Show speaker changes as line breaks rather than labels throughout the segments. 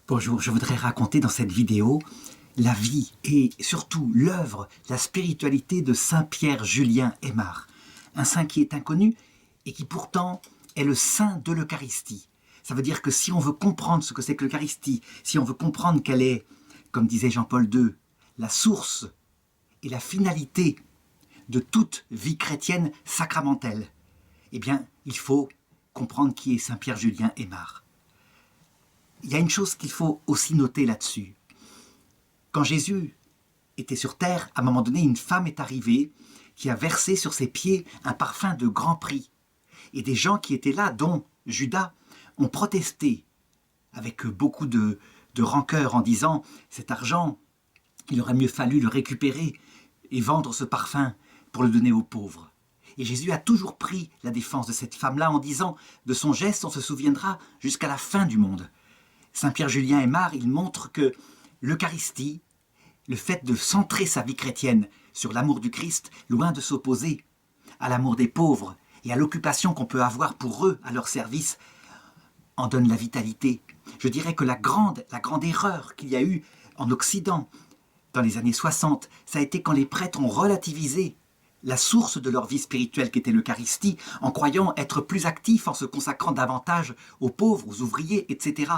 Bonjour, je voudrais raconter dans cette vidéo la vie et surtout l'œuvre, la spiritualité de Saint Pierre Julien Aymar. Un saint qui est inconnu et qui pourtant est le saint de l'Eucharistie. Ça veut dire que si on veut comprendre ce que c'est que l'Eucharistie, si on veut comprendre qu'elle est, comme disait Jean-Paul II, la source et la finalité de toute vie chrétienne sacramentelle, eh bien, il faut comprendre qui est Saint Pierre Julien Aymar. Il y a une chose qu'il faut aussi noter là-dessus. Quand Jésus était sur terre, à un moment donné, une femme est arrivée qui a versé sur ses pieds un parfum de grand prix. Et des gens qui étaient là, dont Judas, ont protesté avec beaucoup de rancœur en disant « cet argent, il aurait mieux fallu le récupérer et vendre ce parfum pour le donner aux pauvres ». Et Jésus a toujours pris la défense de cette femme-là en disant « de son geste, on se souviendra jusqu'à la fin du monde ». Saint Pierre Julien Aymar, il montre que l'Eucharistie, le fait de centrer sa vie chrétienne sur l'amour du Christ, loin de s'opposer à l'amour des pauvres et à l'occupation qu'on peut avoir pour eux, à leur service, en donne la vitalité. Je dirais que la grande erreur qu'il y a eu en Occident dans les années 60, ça a été quand les prêtres ont relativisé la source de leur vie spirituelle qu'était l'Eucharistie, en croyant être plus actifs, en se consacrant davantage aux pauvres, aux ouvriers, etc.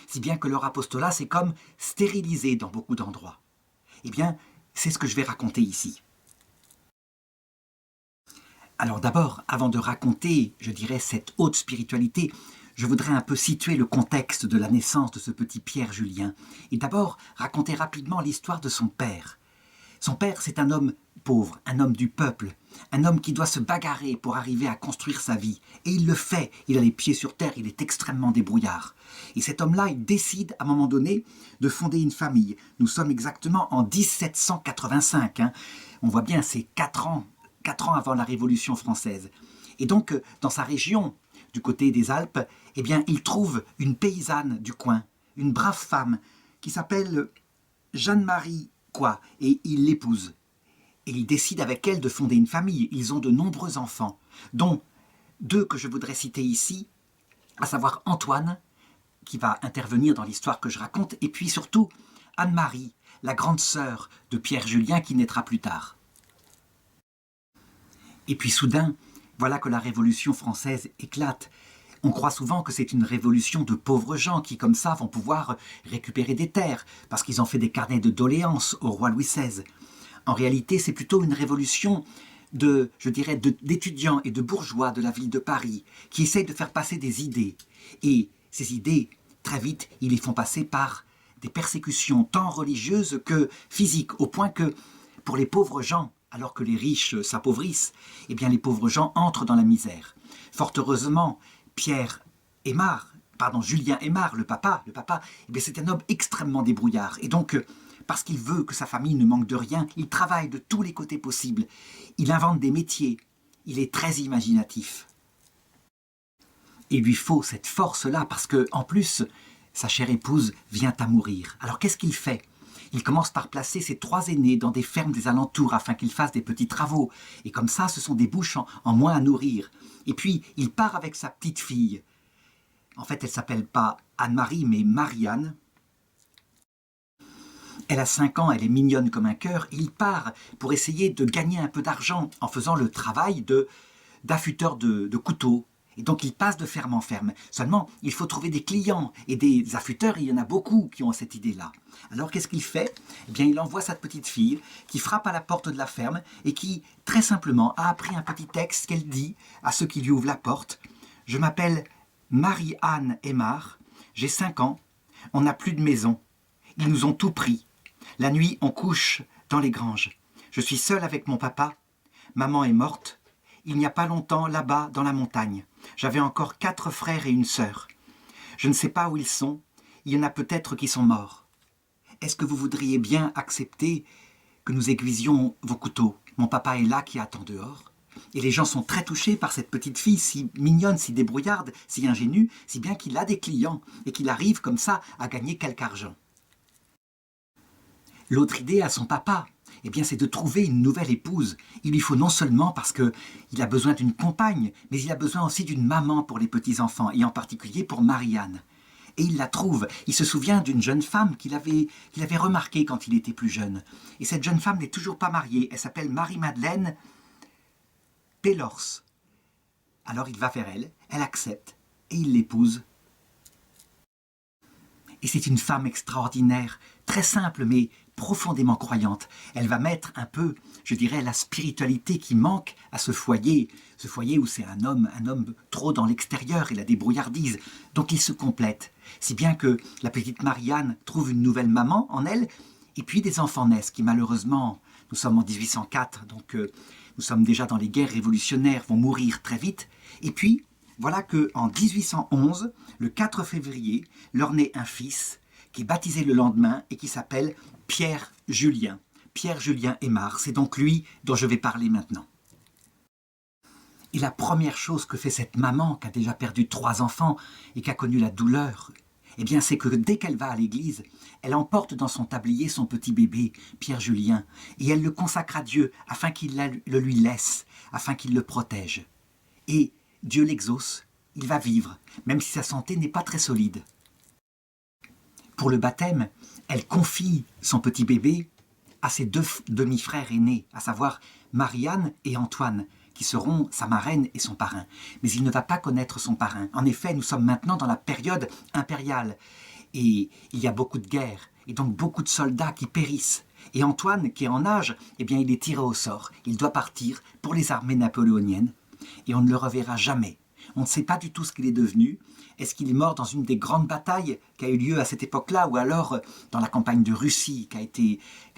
Si bien que leur apostolat s'est comme stérilisé dans beaucoup d'endroits. Eh bien, c'est ce que je vais raconter ici. Alors d'abord, avant de raconter, je dirais, cette haute spiritualité, je voudrais un peu situer le contexte de la naissance de ce petit Pierre Julien. Et d'abord, raconter rapidement l'histoire de son père. Son père, c'est un homme pauvre, un homme du peuple, un homme qui doit se bagarrer pour arriver à construire sa vie. Et il le fait, il a les pieds sur terre, il est extrêmement débrouillard. Et cet homme-là, il décide à un moment donné de fonder une famille. Nous sommes exactement en 1785. On voit bien, c'est 4 ans avant la Révolution française. Et donc, dans sa région, du côté des Alpes, eh bien, il trouve une paysanne du coin, une brave femme, qui s'appelle Jeanne-Marie Quoi, et il l'épouse. Et il décide avec elle de fonder une famille. Ils ont de nombreux enfants, dont 2 que je voudrais citer ici, à savoir Antoine, qui va intervenir dans l'histoire que je raconte, et puis surtout Anne-Marie, la grande sœur de Pierre Julien, qui naîtra plus tard. Et puis soudain, voilà que la Révolution française éclate. On croit souvent que c'est une révolution de pauvres gens qui, comme ça, vont pouvoir récupérer des terres, parce qu'ils ont fait des carnets de doléances au roi Louis XVI. En réalité, c'est plutôt une révolution d'étudiants et de bourgeois de la ville de Paris, qui essayent de faire passer des idées. Et ces idées, très vite, ils les font passer par des persécutions tant religieuses que physiques, au point que, pour les pauvres gens, alors que les riches s'appauvrissent, eh bien les pauvres gens entrent dans la misère. Fort heureusement, Julien Aymar, le papa, eh bien c'est un homme extrêmement débrouillard. Et donc, parce qu'il veut que sa famille ne manque de rien, il travaille de tous les côtés possibles. Il invente des métiers. Il est très imaginatif. Il lui faut cette force-là parce que, en plus, sa chère épouse vient à mourir. Alors qu'est-ce qu'il fait ? Il commence par placer ses 3 aînés dans des fermes des alentours afin qu'ils fassent des petits travaux. Et comme ça, ce sont des bouches en moins à nourrir. Et puis, il part avec sa petite fille. En fait, elle ne s'appelle pas Anne-Marie, mais Marianne. Elle a 5 ans, elle est mignonne comme un cœur. Et il part pour essayer de gagner un peu d'argent en faisant le travail d'affûteur de couteaux. Et donc, il passe de ferme en ferme. Seulement, il faut trouver des clients. Et des affûteurs, il y en a beaucoup qui ont cette idée-là. Alors, qu'est-ce qu'il fait ? Eh bien, il envoie sa petite fille qui frappe à la porte de la ferme et qui, très simplement, a appris un petit texte qu'elle dit à ceux qui lui ouvrent la porte. « Je m'appelle Marie-Anne Aymar, j'ai 5 ans, on n'a plus de maison. Ils nous ont tout pris. La nuit, on couche dans les granges. Je suis seule avec mon papa. Maman est morte. Il n'y a pas longtemps, là-bas, dans la montagne. J'avais encore 4 frères et une sœur. Je ne sais pas où ils sont. Il y en a peut-être qui sont morts. Est-ce que vous voudriez bien accepter que nous aiguisions vos couteaux ? Mon papa est là qui attend dehors. » Et les gens sont très touchés par cette petite fille si mignonne, si débrouillarde, si ingénue, si bien qu'il a des clients et qu'il arrive comme ça à gagner quelque argent. L'autre idée à son papa, eh bien, c'est de trouver une nouvelle épouse. Il lui faut non seulement parce qu'il a besoin d'une compagne, mais il a besoin aussi d'une maman pour les petits-enfants, et en particulier pour Marianne. et il la trouve. Il se souvient d'une jeune femme qu'il avait remarquée quand il était plus jeune. Et cette jeune femme n'est toujours pas mariée. Elle s'appelle Marie-Madeleine Pellors. Alors il va vers elle, elle accepte et il l'épouse. Et c'est une femme extraordinaire, très simple mais profondément croyante. Elle va mettre un peu, je dirais, la spiritualité qui manque à ce foyer où c'est un homme trop dans l'extérieur et la débrouillardise. Donc ils se complètent. Si bien que la petite Marianne trouve une nouvelle maman en elle, et puis des enfants naissent qui malheureusement, nous sommes en 1804, donc nous sommes déjà dans les guerres révolutionnaires, vont mourir très vite. Et puis, voilà qu'en 1811, le 4 février, leur naît un fils qui est baptisé le lendemain et qui s'appelle Pierre-Julien. Pierre-Julien Aymar, c'est donc lui dont je vais parler maintenant. Et la première chose que fait cette maman qui a déjà perdu 3 enfants et qui a connu la douleur, eh bien c'est que dès qu'elle va à l'église, elle emporte dans son tablier son petit bébé, Pierre-Julien, et elle le consacre à Dieu afin qu'il le lui laisse, afin qu'il le protège. Et Dieu l'exauce, il va vivre, même si sa santé n'est pas très solide. Pour le baptême, elle confie son petit bébé à ses 2 demi-frères aînés, à savoir Marianne et Antoine, qui seront sa marraine et son parrain. Mais il ne va pas connaître son parrain. En effet, nous sommes maintenant dans la période impériale, et il y a beaucoup de guerres, et donc beaucoup de soldats qui périssent. Et Antoine, qui est en âge, eh bien, il est tiré au sort. Il doit partir pour les armées napoléoniennes, et on ne le reverra jamais. On ne sait pas du tout ce qu'il est devenu. Est-ce qu'il est mort dans une des grandes batailles qui a eu lieu à cette époque-là, ou alors dans la campagne de Russie, qui a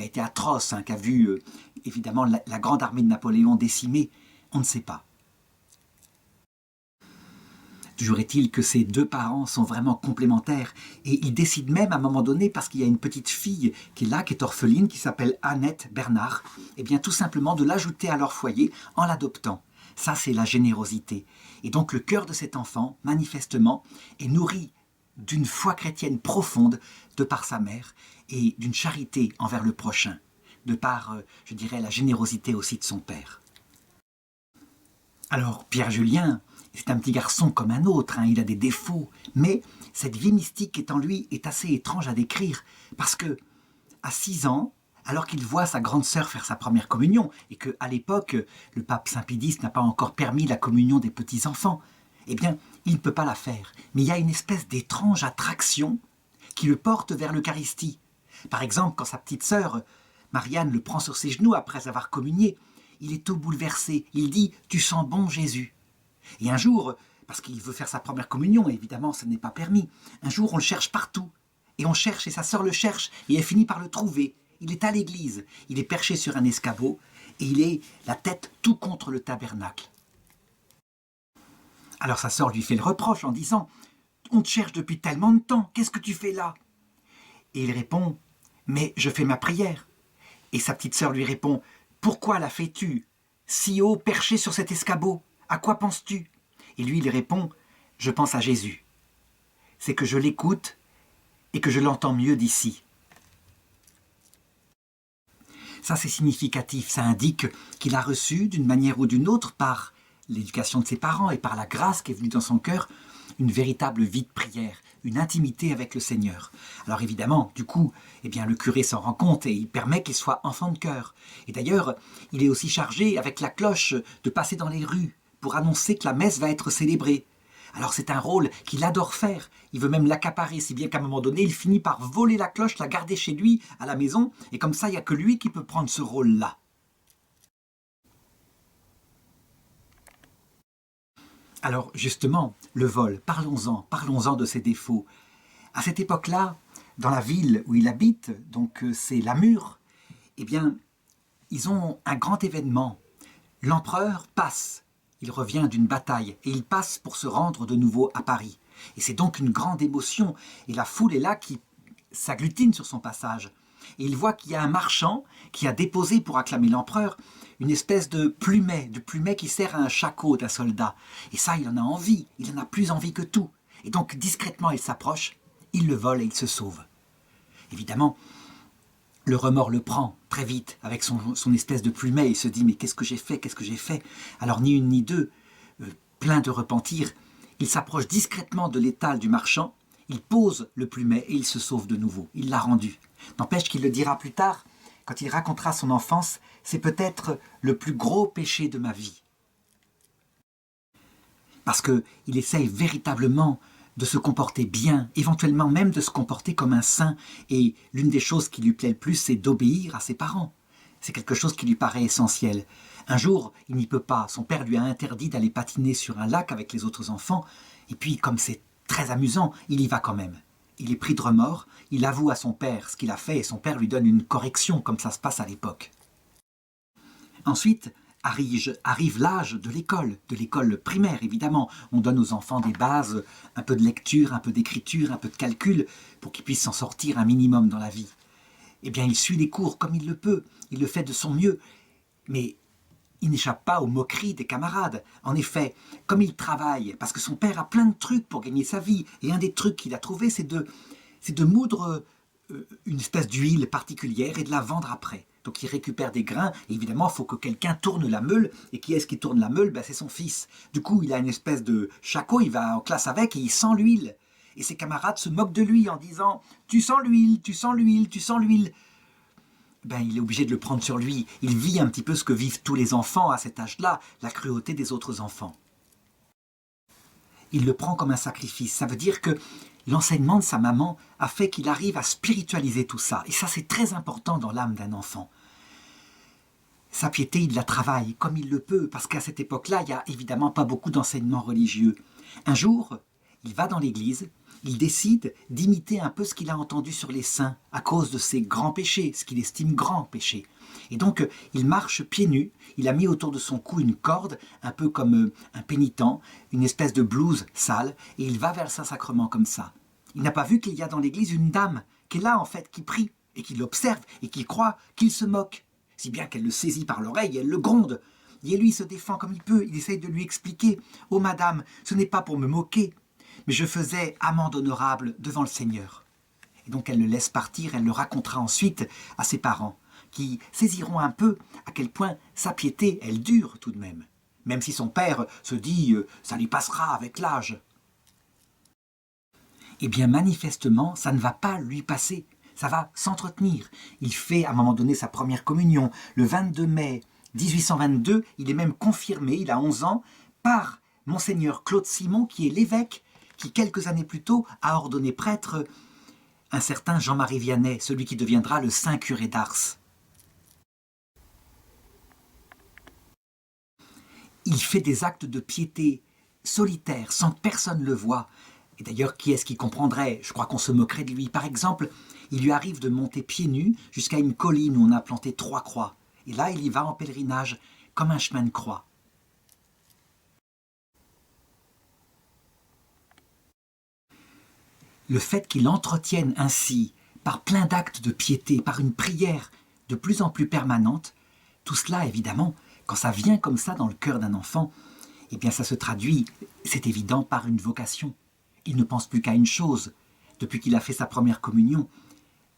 été atroce, qui a vu évidemment la grande armée de Napoléon décimée? On ne sait pas. Toujours est-il que ces 2 parents sont vraiment complémentaires, et ils décident même à un moment donné, parce qu'il y a une petite fille qui est là, qui est orpheline, qui s'appelle Annette Bernard, et bien tout simplement de l'ajouter à leur foyer en l'adoptant. Ça, c'est la générosité. Et donc le cœur de cet enfant, manifestement, est nourri d'une foi chrétienne profonde de par sa mère et d'une charité envers le prochain, de par, je dirais, la générosité aussi de son père. Alors, Pierre-Julien, c'est un petit garçon comme un autre, il a des défauts, mais cette vie mystique qui est en lui est assez étrange à décrire, parce que, à 6 ans, alors qu'il voit sa grande sœur faire sa première communion, et qu'à l'époque, le pape Saint-Pédis n'a pas encore permis la communion des petits-enfants, eh bien, il ne peut pas la faire. Mais il y a une espèce d'étrange attraction qui le porte vers l'Eucharistie. Par exemple, quand sa petite sœur, Marianne, le prend sur ses genoux après avoir communié, il est tout bouleversé. Il dit « Tu sens bon, Jésus ». Et un jour, parce qu'il veut faire sa première communion, et évidemment, ce n'est pas permis, un jour, on le cherche partout. Et on cherche, et sa sœur le cherche, et elle finit par le trouver. Il est à l'église, il est perché sur un escabeau, et il est la tête tout contre le tabernacle. Alors sa sœur lui fait le reproche en disant « On te cherche depuis tellement de temps, qu'est-ce que tu fais là ?» Et il répond « Mais je fais ma prière. » Et sa petite sœur lui répond « Pourquoi la fais-tu si haut perché sur cet escabeau? À quoi penses-tu » Et lui il répond « Je pense à Jésus. C'est que je l'écoute et que je l'entends mieux d'ici. » Ça, c'est significatif. Ça indique qu'il a reçu, d'une manière ou d'une autre, par l'éducation de ses parents et par la grâce qui est venue dans son cœur, une véritable vie de prière, une intimité avec le Seigneur. Alors évidemment, du coup, eh bien, le curé s'en rend compte et il permet qu'il soit enfant de chœur. Et d'ailleurs, il est aussi chargé, avec la cloche, de passer dans les rues pour annoncer que la messe va être célébrée. Alors c'est un rôle qu'il adore faire, il veut même l'accaparer, si bien qu'à un moment donné, il finit par voler la cloche, la garder chez lui, à la maison, et comme ça, il n'y a que lui qui peut prendre ce rôle-là. Alors justement, le vol, parlons-en de ses défauts. À cette époque-là, dans la ville où il habite, donc c'est Namur, eh bien, ils ont un grand événement. L'empereur passe. Il revient d'une bataille et il passe pour se rendre de nouveau à Paris. Et c'est donc une grande émotion. Et la foule est là qui s'agglutine sur son passage. Et il voit qu'il y a un marchand qui a déposé pour acclamer l'empereur une espèce de plumet qui sert à un shako d'un soldat. Et ça, il en a envie. Il en a plus envie que tout. Et donc, discrètement, il s'approche, il le vole et il se sauve. Évidemment, le remords le prend très vite avec son espèce de plumet. Il se dit « Mais qu'est-ce que j'ai fait? Qu'est-ce que j'ai fait ?» Alors ni une ni deux, plein de repentir, il s'approche discrètement de l'étal du marchand il pose le plumet et il se sauve de nouveau. Il l'a rendu. N'empêche qu'il le dira plus tard, quand il racontera son enfance, c'est peut-être le plus gros péché de ma vie. Parce qu'il essaye véritablement de se comporter bien, éventuellement même de se comporter comme un saint. Et l'une des choses qui lui plaît le plus, c'est d'obéir à ses parents. C'est quelque chose qui lui paraît essentiel. Un jour, il n'y peut pas. Son père lui a interdit d'aller patiner sur un lac avec les autres enfants. Et puis, comme c'est très amusant, il y va quand même. Il est pris de remords, il avoue à son père ce qu'il a fait et son père lui donne une correction, comme ça se passe à l'époque. Ensuite, arrive l'âge de l'école primaire évidemment. On donne aux enfants des bases, un peu de lecture, un peu d'écriture, un peu de calcul, pour qu'ils puissent s'en sortir un minimum dans la vie. Eh bien, il suit les cours comme il le peut, il le fait de son mieux, mais il n'échappe pas aux moqueries des camarades. En effet, comme il travaille, parce que son père a plein de trucs pour gagner sa vie, et un des trucs qu'il a trouvé, c'est de moudre une espèce d'huile particulière et de la vendre après. Donc il récupère des grains, et évidemment il faut que quelqu'un tourne la meule, et qui est-ce qui tourne la meule? C'est son fils. Du coup il a une espèce de shako, il va en classe avec et il sent l'huile. Et ses camarades se moquent de lui en disant « Tu sens l'huile, tu sens l'huile, tu sens l'huile ». Il est obligé de le prendre sur lui. Il vit un petit peu ce que vivent tous les enfants à cet âge-là, la cruauté des autres enfants. Il le prend comme un sacrifice. Ça veut dire que l'enseignement de sa maman a fait qu'il arrive à spiritualiser tout ça. Et ça, c'est très important dans l'âme d'un enfant. Sa piété, il la travaille comme il le peut, parce qu'à cette époque-là, il n'y a évidemment pas beaucoup d'enseignements religieux. Un jour, il va dans l'église, il décide d'imiter un peu ce qu'il a entendu sur les saints, à cause de ses grands péchés, ce qu'il estime grands péchés. Et donc, il marche pieds nus, il a mis autour de son cou une corde, un peu comme un pénitent, une espèce de blouse sale, et il va vers le Saint-Sacrement comme ça. Il n'a pas vu qu'il y a dans l'église une dame, qui est là en fait, qui prie, et qui l'observe, et qui croit qu'il se moque. Si bien qu'elle le saisit par l'oreille et elle le gronde. Et lui se défend comme il peut, il essaye de lui expliquer « Oh madame, ce n'est pas pour me moquer, mais je faisais amende honorable devant le Seigneur. » Et donc elle le laisse partir, elle le racontera ensuite à ses parents, qui saisiront un peu à quel point sa piété, elle dure tout de même. Même si son père se dit « ça lui passera avec l'âge ». Eh bien manifestement, ça ne va pas lui passer. Ça va s'entretenir. Il fait à un moment donné sa première communion. Le 22 mai 1822, il est même confirmé, il a 11 ans, par Monseigneur Claude Simon, qui est l'évêque, qui quelques années plus tôt a ordonné prêtre un certain Jean-Marie Vianney, celui qui deviendra le saint curé d'Ars. Il fait des actes de piété solitaires, sans que personne le voie. Et d'ailleurs, qui est-ce qui comprendrait? Je crois qu'on se moquerait de lui. Par exemple, il lui arrive de monter pieds nus jusqu'à une colline où on a planté 3 croix. Et là, il y va en pèlerinage, comme un chemin de croix. Le fait qu'il entretienne ainsi, par plein d'actes de piété, par une prière de plus en plus permanente, tout cela, évidemment, quand ça vient comme ça dans le cœur d'un enfant, eh bien ça se traduit, c'est évident, par une vocation. Il ne pense plus qu'à une chose, depuis qu'il a fait sa première communion,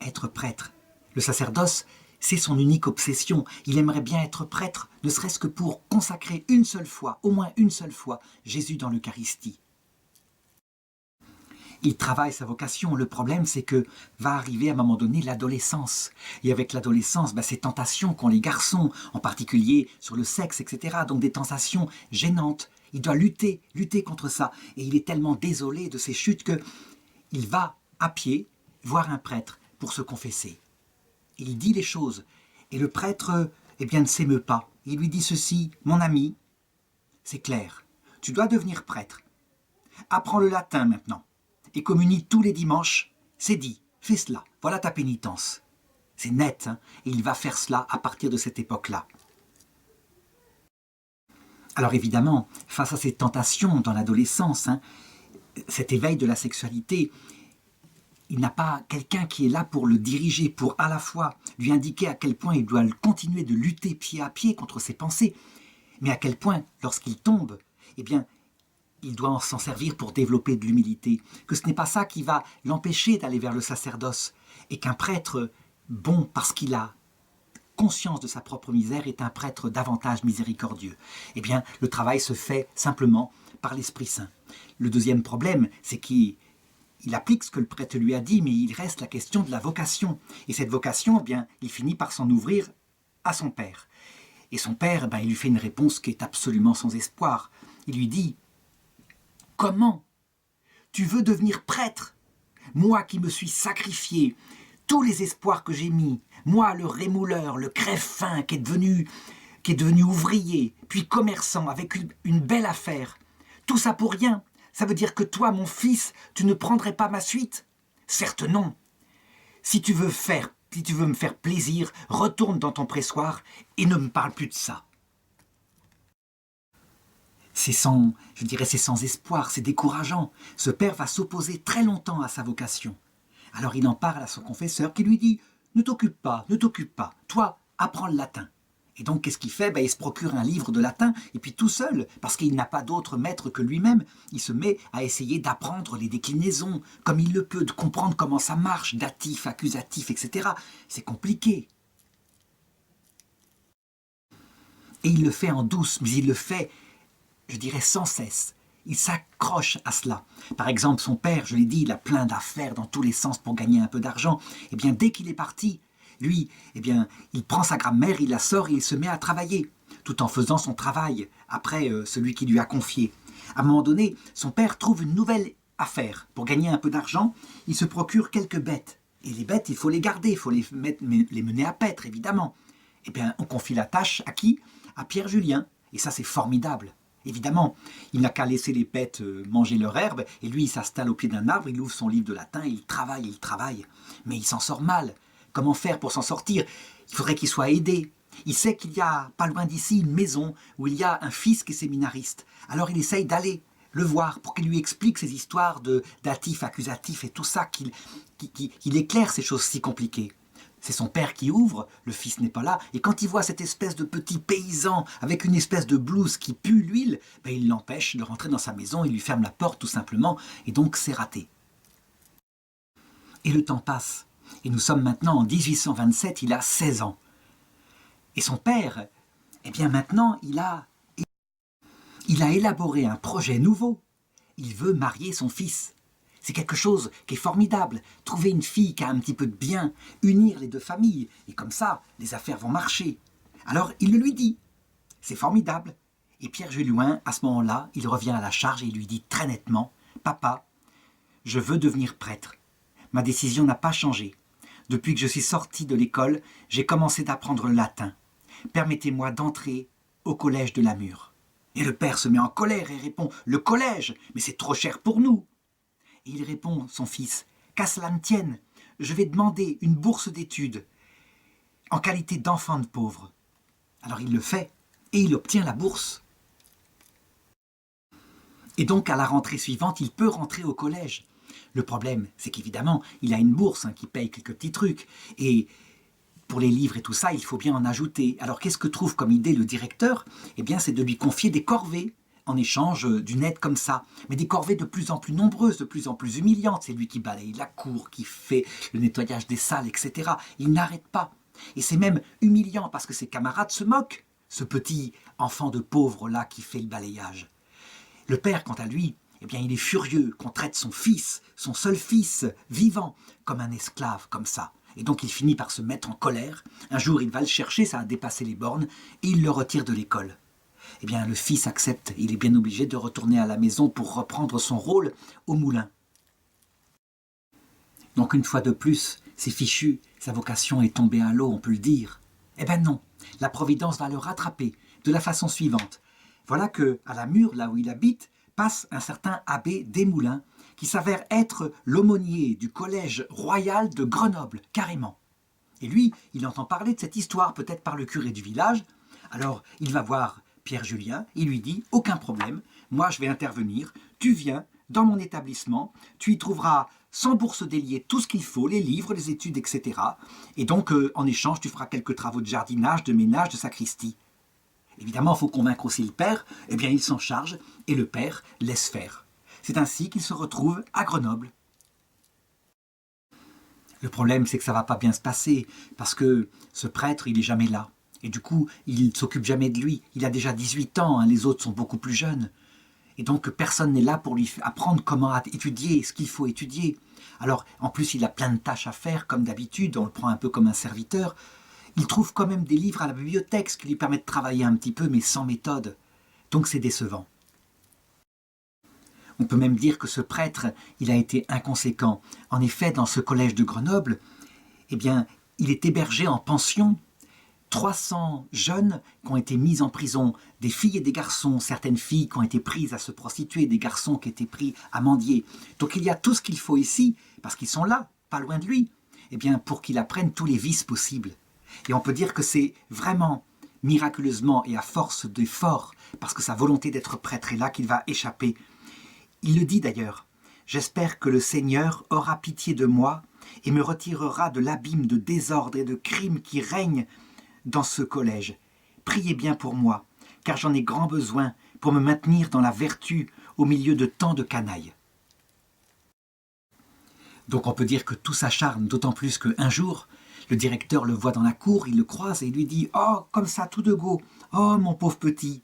être prêtre. Le sacerdoce, c'est son unique obsession. Il aimerait bien être prêtre, ne serait-ce que pour consacrer une seule fois, au moins une seule fois, Jésus dans l'Eucharistie. Il travaille sa vocation. Le problème, c'est que va arriver à un moment donné l'adolescence. Et avec l'adolescence, ces tentations qu'ont les garçons, en particulier sur le sexe, etc. Donc des tentations gênantes. Il doit lutter contre ça. Et il est tellement désolé de ces chutes qu'il va à pied voir un prêtre pour se confesser. Il dit les choses. Et le prêtre, ne s'émeut pas. Il lui dit ceci: « Mon ami, c'est clair, tu dois devenir prêtre. Apprends le latin maintenant. Et communie tous les dimanches, c'est dit, fais cela, voilà ta pénitence. » C'est net, hein, et il va faire cela à partir de cette époque-là. Alors évidemment, face à ces tentations dans l'adolescence, cet éveil de la sexualité, il n'a pas quelqu'un qui est là pour le diriger, pour à la fois lui indiquer à quel point il doit continuer de lutter pied à pied contre ses pensées, mais à quel point, lorsqu'il tombe, il doit s'en servir pour développer de l'humilité, que ce n'est pas ça qui va l'empêcher d'aller vers le sacerdoce, et qu'un prêtre bon, parce qu'il a conscience de sa propre misère, est un prêtre davantage miséricordieux. Le travail se fait simplement par l'Esprit Saint. Le deuxième problème, c'est qu'il il applique ce que le prêtre lui a dit, mais il reste la question de la vocation. Et cette vocation, eh bien, il finit par s'en ouvrir à son père. Et son père, il lui fait une réponse qui est absolument sans espoir. Il lui dit « Comment tu veux devenir prêtre? Moi qui me suis sacrifié, tous les espoirs que j'ai mis, moi le rémouleur, le crève-faim qui est devenu ouvrier, puis commerçant avec une belle affaire. Tout ça pour rien. Ça veut dire que toi, mon fils, tu ne prendrais pas ma suite? Certes non. Si tu veux me faire plaisir, retourne dans ton pressoir et ne me parle plus de ça. » C'est sans espoir, c'est décourageant. Ce père va s'opposer très longtemps à sa vocation. Alors il en parle à son confesseur qui lui dit « Ne t'occupe pas, toi, apprends le latin. » Et donc qu'est-ce qu'il fait? Il se procure un livre de latin, et puis tout seul, parce qu'il n'a pas d'autre maître que lui-même, il se met à essayer d'apprendre les déclinaisons, comme il le peut, de comprendre comment ça marche, datif, accusatif, etc. C'est compliqué. Et il le fait en douce, mais il le fait, je dirais, sans cesse. Il s'accroche à cela. Par exemple, son père, je l'ai dit, il a plein d'affaires dans tous les sens pour gagner un peu d'argent. Eh bien, dès qu'il est parti, lui, eh bien, il prend sa grammaire, il la sort et il se met à travailler, tout en faisant son travail, après celui qui lui a confié. À un moment donné, son père trouve une nouvelle affaire. Pour gagner un peu d'argent, il se procure quelques bêtes. Et les bêtes, il faut les garder, il faut les mener à paître, évidemment. Eh bien, on confie la tâche à qui? À Pierre Julien. Et ça, c'est formidable. Évidemment, il n'a qu'à laisser les bêtes manger leur herbe, et lui, il s'installe au pied d'un arbre, il ouvre son livre de latin, il travaille. Mais il s'en sort mal. Comment faire pour s'en sortir? Il faudrait qu'il soit aidé. Il sait qu'il y a, pas loin d'ici, une maison où il y a un fils qui est séminariste. Alors il essaye d'aller le voir pour qu'il lui explique ces histoires de datif, accusatif et tout ça, qu'il éclaire ces choses si compliquées. C'est son père qui ouvre, le fils n'est pas là, et quand il voit cette espèce de petit paysan avec une espèce de blouse qui pue l'huile, il l'empêche de rentrer dans sa maison, il lui ferme la porte tout simplement, et donc c'est raté. Et le temps passe, et nous sommes maintenant en 1827, il a 16 ans. Et son père, eh bien maintenant, il a élaboré un projet nouveau. Il veut marier son fils. C'est quelque chose qui est formidable. Trouver une fille qui a un petit peu de bien, unir les deux familles, et comme ça, les affaires vont marcher. Alors, il le lui dit. C'est formidable. Et Pierre Julien, à ce moment-là, il revient à la charge et il lui dit très nettement « Papa, je veux devenir prêtre. Ma décision n'a pas changé. Depuis que je suis sorti de l'école, j'ai commencé d'apprendre le latin. Permettez-moi d'entrer au collège de Namur. » Et le père se met en colère et répond « Le collège, mais c'est trop cher pour nous. » Et il répond, son fils, « Qu'à cela ne tienne, je vais demander une bourse d'études en qualité d'enfant de pauvre. » Alors il le fait et il obtient la bourse. Et donc à la rentrée suivante, il peut rentrer au collège. Le problème, c'est qu'évidemment, il a une bourse qui paye quelques petits trucs. Et pour les livres et tout ça, il faut bien en ajouter. Alors qu'est-ce que trouve comme idée le directeur? Eh bien, c'est de lui confier des corvées en échange d'une aide comme ça. Mais des corvées de plus en plus nombreuses, de plus en plus humiliantes. C'est lui qui balaye la cour, qui fait le nettoyage des salles, etc. Il n'arrête pas. Et c'est même humiliant parce que ses camarades se moquent. Ce petit enfant de pauvre-là qui fait le balayage. Le père, quant à lui, eh bien, il est furieux qu'on traite son fils, son seul fils, vivant, comme un esclave, comme ça. Et donc il finit par se mettre en colère. Un jour, il va le chercher, ça a dépassé les bornes, et il le retire de l'école. Eh bien, le fils accepte, il est bien obligé de retourner à la maison pour reprendre son rôle au moulin. Donc une fois de plus, c'est fichu, sa vocation est tombée à l'eau, on peut le dire. Eh bien non, la Providence va le rattraper de la façon suivante. Voilà que, à Namur, là où il habite, passe un certain abbé Desmoulins, qui s'avère être l'aumônier du collège royal de Grenoble, carrément. Et lui, il entend parler de cette histoire, peut-être par le curé du village. Alors, il va voir Pierre Julien, il lui dit « Aucun problème, moi je vais intervenir, tu viens dans mon établissement, tu y trouveras sans bourse déliée tout ce qu'il faut, les livres, les études, etc. Et donc, en échange, tu feras quelques travaux de jardinage, de ménage, de sacristie. » Évidemment, il faut convaincre aussi le père, eh bien il s'en charge et le père laisse faire. C'est ainsi qu'il se retrouve à Grenoble. Le problème, c'est que ça ne va pas bien se passer, parce que ce prêtre, il n'est jamais là. Et du coup, il ne s'occupe jamais de lui. Il a déjà 18 ans, les autres sont beaucoup plus jeunes. Et donc personne n'est là pour lui apprendre comment étudier ce qu'il faut étudier. Alors en plus il a plein de tâches à faire comme d'habitude, on le prend un peu comme un serviteur. Il trouve quand même des livres à la bibliothèque, ce qui lui permet de travailler un petit peu mais sans méthode. Donc c'est décevant. On peut même dire que ce prêtre, il a été inconséquent. En effet, dans ce collège de Grenoble, eh bien, il est hébergé en pension. 300 jeunes qui ont été mis en prison, des filles et des garçons, certaines filles qui ont été prises à se prostituer, des garçons qui ont été pris à mendier. Donc il y a tout ce qu'il faut ici, parce qu'ils sont là, pas loin de lui, eh bien, pour qu'il apprenne tous les vices possibles. Et on peut dire que c'est vraiment miraculeusement et à force d'efforts, parce que sa volonté d'être prêtre est là, qu'il va échapper. Il le dit d'ailleurs, « J'espère que le Seigneur aura pitié de moi et me retirera de l'abîme de désordre et de crime qui règne dans ce collège. Priez bien pour moi, car j'en ai grand besoin pour me maintenir dans la vertu au milieu de tant de canailles. » Donc on peut dire que tout s'acharne, d'autant plus qu'un jour, le directeur le voit dans la cour, il le croise et il lui dit « Oh, comme ça, tout de go, oh mon pauvre petit,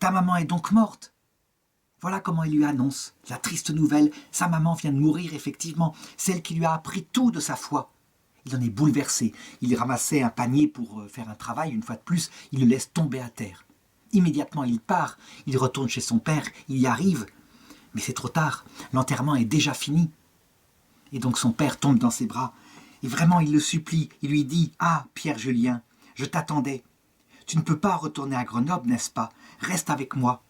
ta maman est donc morte ?» Voilà comment il lui annonce la triste nouvelle. Sa maman vient de mourir, effectivement, celle qui lui a appris tout de sa foi. Il en est bouleversé. Il ramassait un panier pour faire un travail, une fois de plus, il le laisse tomber à terre. Immédiatement, il part, il retourne chez son père, il y arrive. Mais c'est trop tard, l'enterrement est déjà fini. Et donc son père tombe dans ses bras. Et vraiment, il le supplie. Il lui dit « Ah, Pierre Julien, je t'attendais. Tu ne peux pas retourner à Grenoble, n'est-ce pas? Reste avec moi. »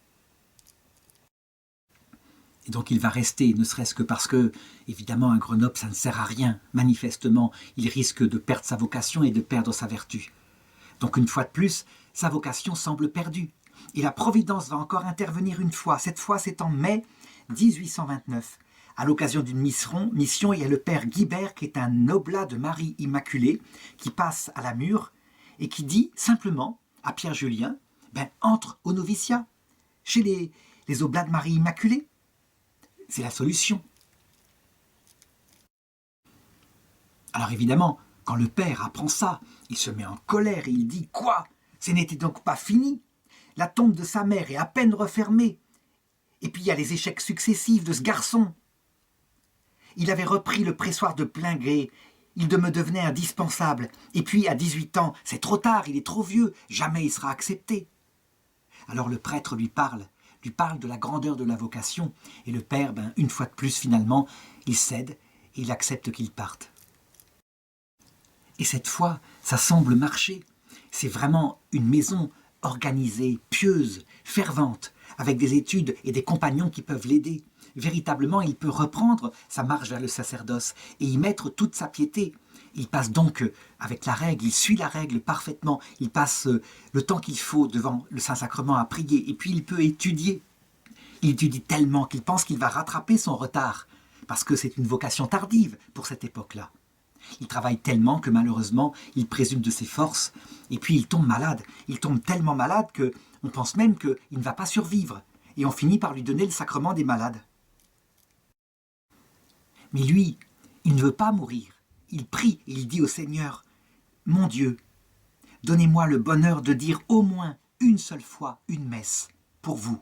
Et donc il va rester, ne serait-ce que parce que, évidemment, à Grenoble, ça ne sert à rien. Manifestement, il risque de perdre sa vocation et de perdre sa vertu. Donc une fois de plus, sa vocation semble perdue. Et la Providence va encore intervenir une fois. Cette fois, c'est en mai 1829. À l'occasion d'une mission, il y a le père Guibert, qui est un oblat de Marie Immaculée, qui passe à la mure et qui dit simplement à Pierre Julien, « Entre au noviciat, chez les oblats de Marie Immaculée. » C'est la solution. Alors évidemment, quand le père apprend ça, il se met en colère et il dit « Quoi? Ce n'était donc pas fini? La tombe de sa mère est à peine refermée. Et puis il y a les échecs successifs de ce garçon. Il avait repris le pressoir de plein gré. Il me devenait indispensable. Et puis à 18 ans, c'est trop tard, il est trop vieux. Jamais il sera accepté. » Alors le prêtre lui parle de la grandeur de la vocation, et le père, une fois de plus, finalement, il cède et il accepte qu'il parte. Et cette fois, ça semble marcher. C'est vraiment une maison organisée, pieuse, fervente, avec des études et des compagnons qui peuvent l'aider. Véritablement, il peut reprendre sa marche vers le sacerdoce et y mettre toute sa piété. Il passe donc avec la règle, il suit la règle parfaitement, il passe le temps qu'il faut devant le Saint-Sacrement à prier, et puis il peut étudier. Il étudie tellement qu'il pense qu'il va rattraper son retard, parce que c'est une vocation tardive pour cette époque-là. Il travaille tellement que malheureusement, il présume de ses forces, et puis il tombe malade. Il tombe tellement malade qu'on pense même qu'il ne va pas survivre, et on finit par lui donner le sacrement des malades. Mais lui, il ne veut pas mourir. Il prie et il dit au Seigneur, « Mon Dieu, donnez-moi le bonheur de dire au moins une seule fois une messe pour vous. »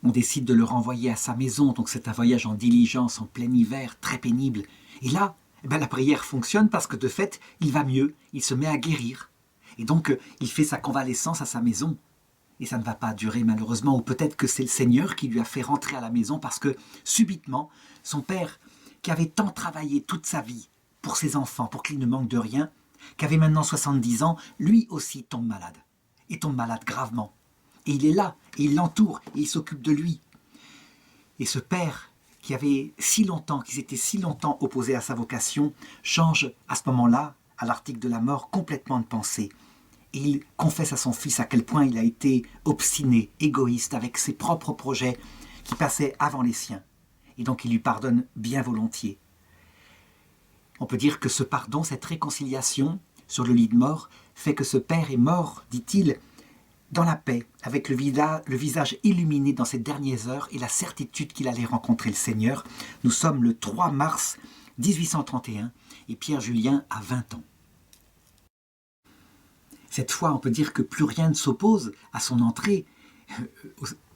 On décide de le renvoyer à sa maison, donc c'est un voyage en diligence en plein hiver, très pénible. Et là, la prière fonctionne parce que de fait, il va mieux, il se met à guérir. Et donc, il fait sa convalescence à sa maison. Et ça ne va pas durer malheureusement, ou peut-être que c'est le Seigneur qui lui a fait rentrer à la maison parce que subitement, son père, qui avait tant travaillé toute sa vie pour ses enfants, pour qu'il ne manque de rien, qui avait maintenant 70 ans, lui aussi tombe malade. Et tombe malade gravement. Et il est là, et il l'entoure, et il s'occupe de lui. Et ce père, qui s'était si longtemps opposé à sa vocation, change à ce moment-là, à l'article de la mort, complètement de pensée. Et il confesse à son fils à quel point il a été obstiné, égoïste, avec ses propres projets qui passaient avant les siens. Et donc il lui pardonne bien volontiers. On peut dire que ce pardon, cette réconciliation sur le lit de mort, fait que ce père est mort, dit-il, dans la paix, avec le visage illuminé dans ces dernières heures et la certitude qu'il allait rencontrer le Seigneur. Nous sommes le 3 mars 1831 et Pierre Julien a 20 ans. Cette fois, on peut dire que plus rien ne s'oppose à son entrée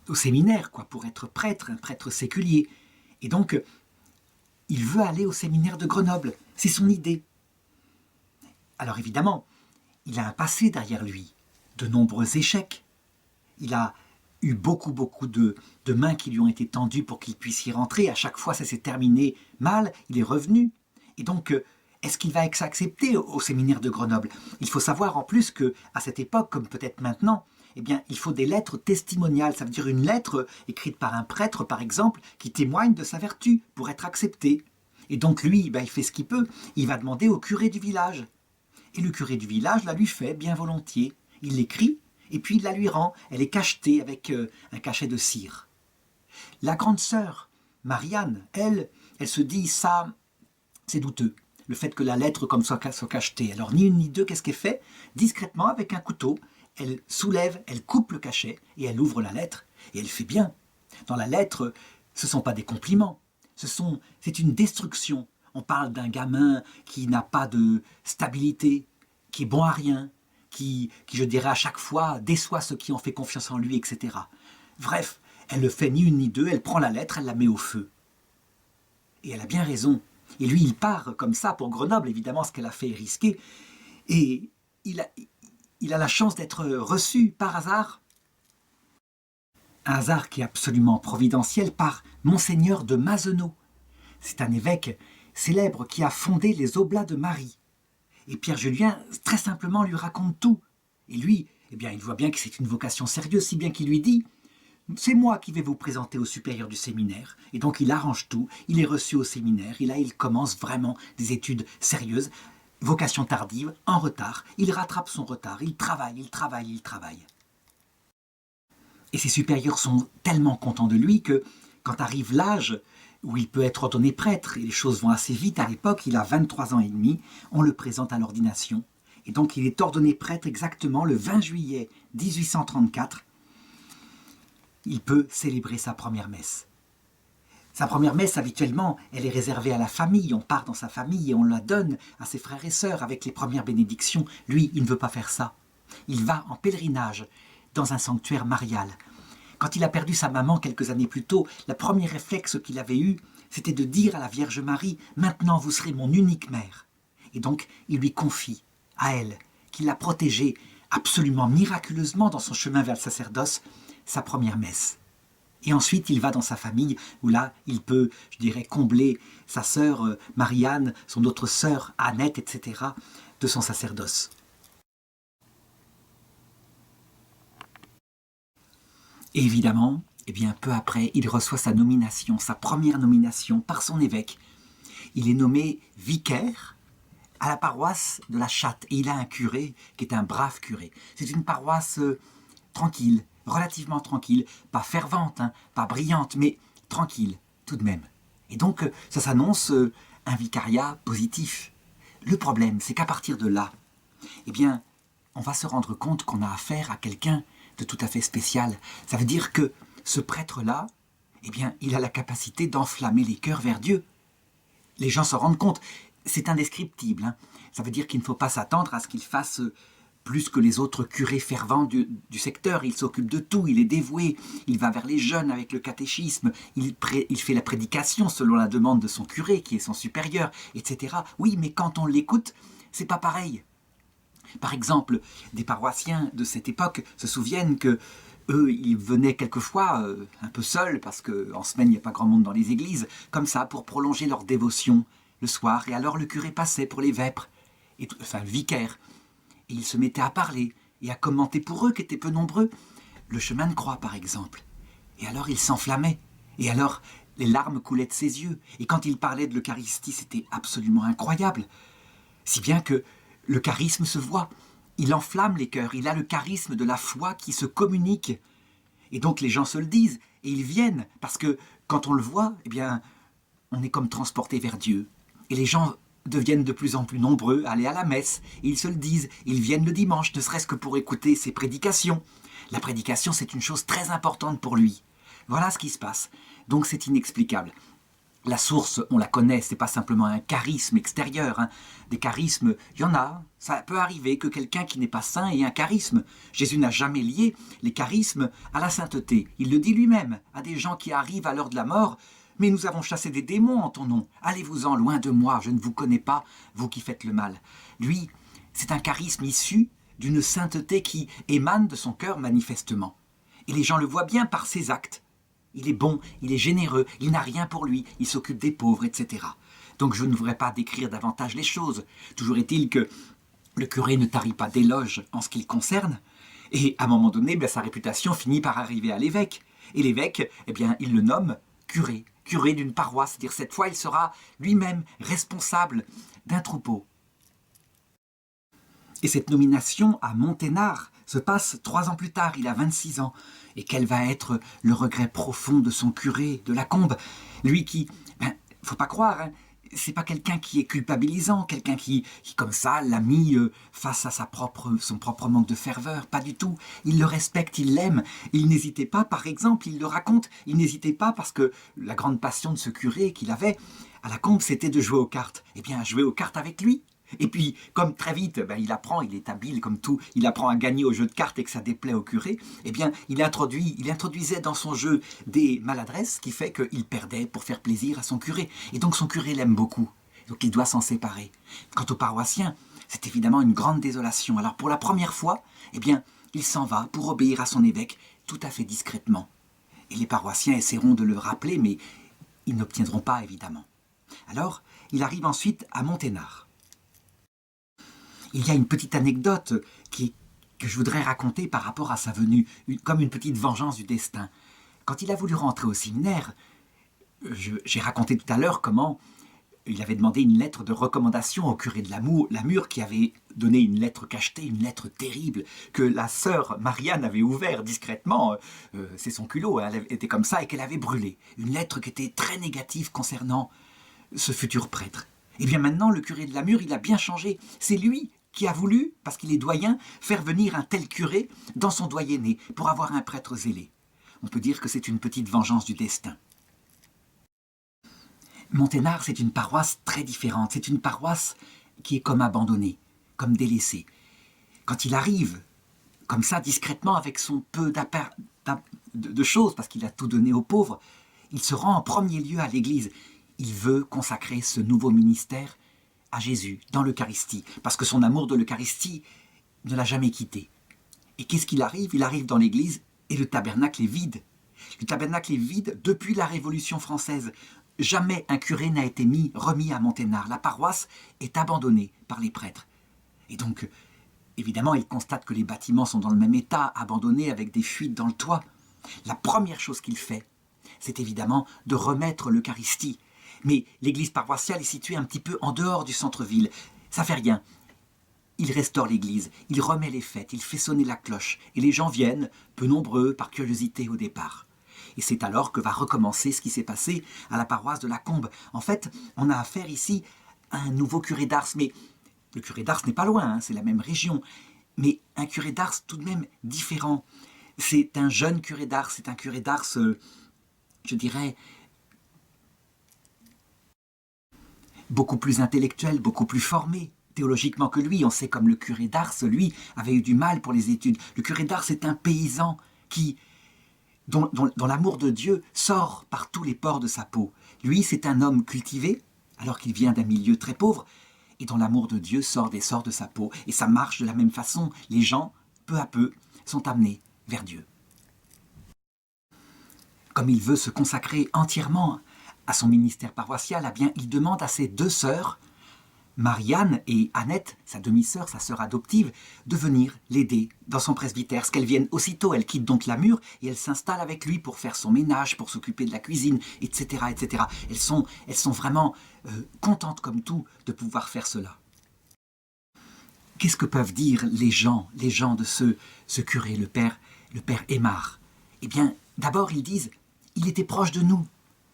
au séminaire, quoi, pour être prêtre, un prêtre séculier. Et donc, il veut aller au séminaire de Grenoble. C'est son idée. Alors évidemment, il a un passé derrière lui, de nombreux échecs. Il a eu beaucoup de mains qui lui ont été tendues pour qu'il puisse y rentrer. À chaque fois, ça s'est terminé mal. Il est revenu. Et donc, est-ce qu'il va être accepté au séminaire de Grenoble? Il faut savoir en plus qu'à cette époque, comme peut-être maintenant, eh bien, il faut des lettres testimoniales. Ça veut dire une lettre écrite par un prêtre, par exemple, qui témoigne de sa vertu pour être accepté. Et donc lui, il fait ce qu'il peut. Il va demander au curé du village. Et le curé du village la lui fait bien volontiers. Il l'écrit et puis il la lui rend. Elle est cachetée avec un cachet de cire. La grande sœur, Marianne, elle se dit ça, c'est douteux. Le fait que la lettre comme soit cachetée. Alors ni une ni deux, qu'est-ce qu'elle fait? Discrètement, avec un couteau, elle soulève, elle coupe le cachet et elle ouvre la lettre. Et elle fait bien. Dans la lettre, ce ne sont pas des compliments. C'est une destruction. On parle d'un gamin qui n'a pas de stabilité, qui est bon à rien, qui, je dirais, à chaque fois déçoit ceux qui ont fait confiance en lui, etc. Bref, elle ne fait ni une ni deux, elle prend la lettre, elle la met au feu. Et elle a bien raison. Et lui, il part comme ça pour Grenoble, évidemment, ce qu'elle a fait est risqué. Et il a la chance d'être reçu par hasard, un hasard qui est absolument providentiel, par Monseigneur de Mazenot. C'est un évêque célèbre qui a fondé les Oblats de Marie. Et Pierre Julien, très simplement, lui raconte tout. Et lui, il voit bien que c'est une vocation sérieuse, si bien qu'il lui dit « C'est moi qui vais vous présenter au supérieur du séminaire. » Et donc il arrange tout, il est reçu au séminaire, et là il commence vraiment des études sérieuses, vocation tardive, en retard. Il rattrape son retard, il travaille. Et ses supérieurs sont tellement contents de lui que, quand arrive l'âge où il peut être ordonné prêtre, et les choses vont assez vite à l'époque, il a 23 ans et demi, on le présente à l'ordination. Et donc il est ordonné prêtre exactement le 20 juillet 1834. Il peut célébrer sa première messe. Sa première messe, habituellement, elle est réservée à la famille. On part dans sa famille et on la donne à ses frères et sœurs avec les premières bénédictions. Lui, il ne veut pas faire ça. Il va en pèlerinage dans un sanctuaire marial. Quand il a perdu sa maman quelques années plus tôt, le premier réflexe qu'il avait eu, c'était de dire à la Vierge Marie « Maintenant, vous serez mon unique mère ». Et donc, il lui confie à elle, qui l'a protégée absolument miraculeusement dans son chemin vers le sacerdoce, sa première messe. Et ensuite, il va dans sa famille, où là, il peut, je dirais, combler sa sœur Marianne, son autre sœur Annette, etc., de son sacerdoce. Et évidemment, peu après, il reçoit sa nomination, sa première nomination par son évêque. Il est nommé vicaire à la paroisse de la Chatte. Et il a un curé qui est un brave curé. C'est une paroisse tranquille, relativement tranquille, pas fervente, pas brillante, mais tranquille tout de même. Et donc, ça s'annonce un vicariat positif. Le problème, c'est qu'à partir de là, on va se rendre compte qu'on a affaire à quelqu'un de tout à fait spécial. Ça veut dire que ce prêtre-là, il a la capacité d'enflammer les cœurs vers Dieu. Les gens se rendent compte, c'est indescriptible. Ça veut dire qu'il ne faut pas s'attendre à ce qu'il fasse plus que les autres curés fervents du secteur. Il s'occupe de tout, il est dévoué, il va vers les jeunes avec le catéchisme, il fait la prédication selon la demande de son curé, qui est son supérieur, etc. Oui, mais quand on l'écoute, c'est pas pareil. Par exemple, des paroissiens de cette époque se souviennent que eux, ils venaient quelquefois un peu seuls, parce qu'en semaine, il n'y a pas grand monde dans les églises, comme ça, pour prolonger leur dévotion le soir. Et alors le curé passait pour les vêpres, le vicaire, et il se mettait à parler et à commenter pour eux, qui étaient peu nombreux, le chemin de croix, par exemple. Et alors il s'enflammait, et alors les larmes coulaient de ses yeux. Et quand il parlait de l'Eucharistie, c'était absolument incroyable. Si bien que le charisme se voit, il enflamme les cœurs, il a le charisme de la foi qui se communique. Et donc les gens se le disent, et ils viennent, parce que quand on le voit, on est comme transporté vers Dieu. Et les gens deviennent de plus en plus nombreux à aller à la messe, et ils se le disent, ils viennent le dimanche, ne serait-ce que pour écouter ses prédications. La prédication, c'est une chose très importante pour lui. Voilà ce qui se passe. Donc c'est inexplicable. La source, on la connaît, c'est pas simplement un charisme extérieur. Hein. Des charismes, il y en a. Ça peut arriver que quelqu'un qui n'est pas saint ait un charisme. Jésus n'a jamais lié les charismes à la sainteté. Il le dit lui-même à des gens qui arrivent à l'heure de la mort. Mais nous avons chassé des démons en ton nom. Allez-vous-en loin de moi, je ne vous connais pas, vous qui faites le mal. Lui, c'est un charisme issu d'une sainteté qui émane de son cœur manifestement. Et les gens le voient bien par ses actes. Il est bon, il est généreux, il n'a rien pour lui, il s'occupe des pauvres, etc. Donc je ne voudrais pas décrire davantage les choses. Toujours est-il que le curé ne tarit pas d'éloges en ce qui le concerne, et à un moment donné, sa réputation finit par arriver à l'évêque. Et l'évêque, il le nomme curé, curé d'une paroisse, c'est-à-dire cette fois il sera lui-même responsable d'un troupeau. Et cette nomination à Monténard se passe 3 ans plus tard, il a 26 ans. Et quel va être le regret profond de son curé de la Combe, lui qui, faut pas croire, hein, c'est pas quelqu'un qui est culpabilisant, quelqu'un qui comme ça l'a mis face à son propre manque de ferveur, pas du tout. Il le respecte, il l'aime. Il n'hésitait pas, par exemple, il le raconte, il n'hésitait pas parce que la grande passion de ce curé qu'il avait à la Combe, c'était de jouer aux cartes. Eh bien, jouer aux cartes avec lui. Et puis, comme très vite, il apprend, il est habile comme tout, il apprend à gagner au jeu de cartes et que ça déplaît au curé, eh bien, il introduisait dans son jeu des maladresses, ce qui fait qu'il perdait pour faire plaisir à son curé. Et donc son curé l'aime beaucoup, donc il doit s'en séparer. Quant aux paroissiens, c'est évidemment une grande désolation. Alors pour la première fois, eh bien, il s'en va pour obéir à son évêque tout à fait discrètement. Et les paroissiens essaieront de le rappeler, mais ils n'obtiendront pas, évidemment. Alors, il arrive ensuite à Monténard. Il y a une petite anecdote que je voudrais raconter par rapport à sa venue, comme une petite vengeance du destin. Quand il a voulu rentrer au séminaire, j'ai raconté tout à l'heure comment il avait demandé une lettre de recommandation au curé de Lamure qui avait donné une lettre cachetée, une lettre terrible, que la sœur Marianne avait ouvert discrètement, c'est son culot, hein, elle était comme ça, et qu'elle avait brûlé. Une lettre qui était très négative concernant ce futur prêtre. Et bien maintenant, le curé de Lamure, il a bien changé. C'est lui qui a voulu, parce qu'il est doyen, faire venir un tel curé dans son doyenné pour avoir un prêtre zélé. On peut dire que c'est une petite vengeance du destin. Monténard, c'est une paroisse très différente. C'est une paroisse qui est comme abandonnée, comme délaissée. Quand il arrive, comme ça, discrètement, avec son peu de choses, parce qu'il a tout donné aux pauvres, il se rend en premier lieu à l'église. Il veut consacrer ce nouveau ministère à Jésus, dans l'Eucharistie, parce que son amour de l'Eucharistie ne l'a jamais quitté. Et qu'est-ce qu'il arrive? Il arrive dans l'église et le tabernacle est vide. Le tabernacle est vide depuis la Révolution française. Jamais un curé n'a été remis à Monténard. La paroisse est abandonnée par les prêtres. Et donc, évidemment, il constate que les bâtiments sont dans le même état, abandonnés avec des fuites dans le toit. La première chose qu'il fait, c'est évidemment de remettre l'Eucharistie. Mais l'église paroissiale est située un petit peu en dehors du centre-ville. Ça fait rien. Il restaure l'église, il remet les fêtes, il fait sonner la cloche. Et les gens viennent, peu nombreux, par curiosité au départ. Et c'est alors que va recommencer ce qui s'est passé à la paroisse de la Combe. En fait, on a affaire ici à un nouveau curé d'Ars. Mais le curé d'Ars n'est pas loin, hein, c'est la même région. Mais un curé d'Ars tout de même différent. C'est un jeune curé d'Ars, c'est un curé d'Ars, je dirais, beaucoup plus intellectuel, beaucoup plus formé théologiquement que lui. On sait comme le curé d'Ars, lui, avait eu du mal pour les études. Le curé d'Ars est un paysan dont l'amour de Dieu sort par tous les pores de sa peau. Lui, c'est un homme cultivé, alors qu'il vient d'un milieu très pauvre, et dont l'amour de Dieu sort de sa peau. Et ça marche de la même façon. Les gens, peu à peu, sont amenés vers Dieu. Comme il veut se consacrer entièrement à son ministère paroissial, eh bien, il demande à ses 2 sœurs, Marianne et Annette, sa demi-sœur, sa sœur adoptive, de venir l'aider dans son presbytère. Qu'elles viennent aussitôt, elle quitte donc Lamure et elle s'installe avec lui pour faire son ménage, pour s'occuper de la cuisine, etc. etc. Elles sont vraiment contentes comme tout de pouvoir faire cela. Qu'est-ce que peuvent dire les gens de ce curé, le père Aymar? Eh bien, d'abord ils disent, il était proche de nous.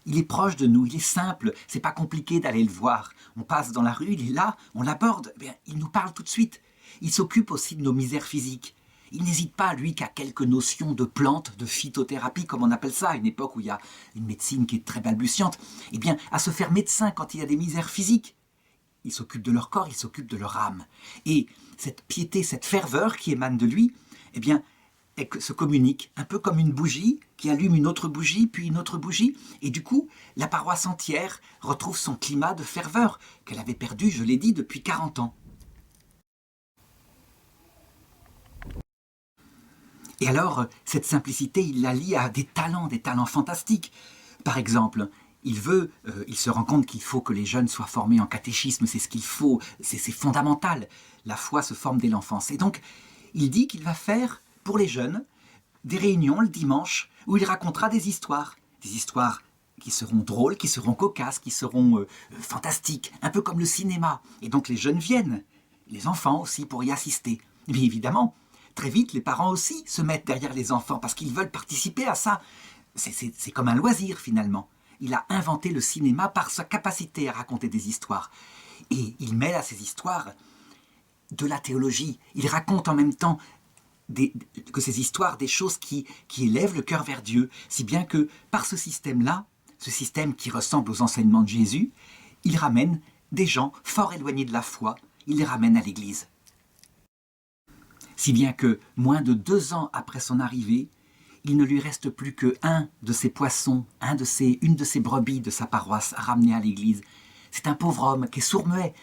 Il est proche de nous, il est simple, c'est pas compliqué d'aller le voir. On passe dans la rue, il est là, on l'aborde, eh bien, il nous parle tout de suite. Il s'occupe aussi de nos misères physiques. Il n'hésite pas, lui, qu'à quelques notions de plantes, de phytothérapie, comme on appelle ça, à une époque où il y a une médecine qui est très balbutiante, eh bien, à se faire médecin quand il y a des misères physiques. Il s'occupe de leur corps, il s'occupe de leur âme. Et cette piété, cette ferveur qui émane de lui, eh bien, elle se communique un peu comme une bougie qui allume une autre bougie, puis une autre bougie. Et du coup, la paroisse entière retrouve son climat de ferveur qu'elle avait perdu, je l'ai dit, depuis 40 ans. Et alors, cette simplicité, il la lie à des talents fantastiques. Par exemple, il se rend compte qu'il faut que les jeunes soient formés en catéchisme, c'est ce qu'il faut, c'est fondamental. La foi se forme dès l'enfance. Et donc, il dit qu'il va faire, pour les jeunes, des réunions le dimanche où il racontera des histoires qui seront drôles, qui seront cocasses, qui seront fantastiques, un peu comme le cinéma. Et donc les jeunes viennent, les enfants aussi, pour y assister. Mais évidemment, très vite, les parents aussi se mettent derrière les enfants parce qu'ils veulent participer à ça. C'est comme un loisir finalement. Il a inventé le cinéma par sa capacité à raconter des histoires. Et il mêle à ces histoires de la théologie. Il raconte en même temps que ces histoires des choses qui élèvent le cœur vers Dieu, si bien que par ce système-là, ce système qui ressemble aux enseignements de Jésus, il ramène des gens fort éloignés de la foi, il les ramène à l'Église. Si bien que, moins de 2 ans après son arrivée, il ne lui reste plus qu'un de ses poissons, une de ses brebis de sa paroisse à ramener à l'église. C'est un pauvre homme qui est sourd-muet,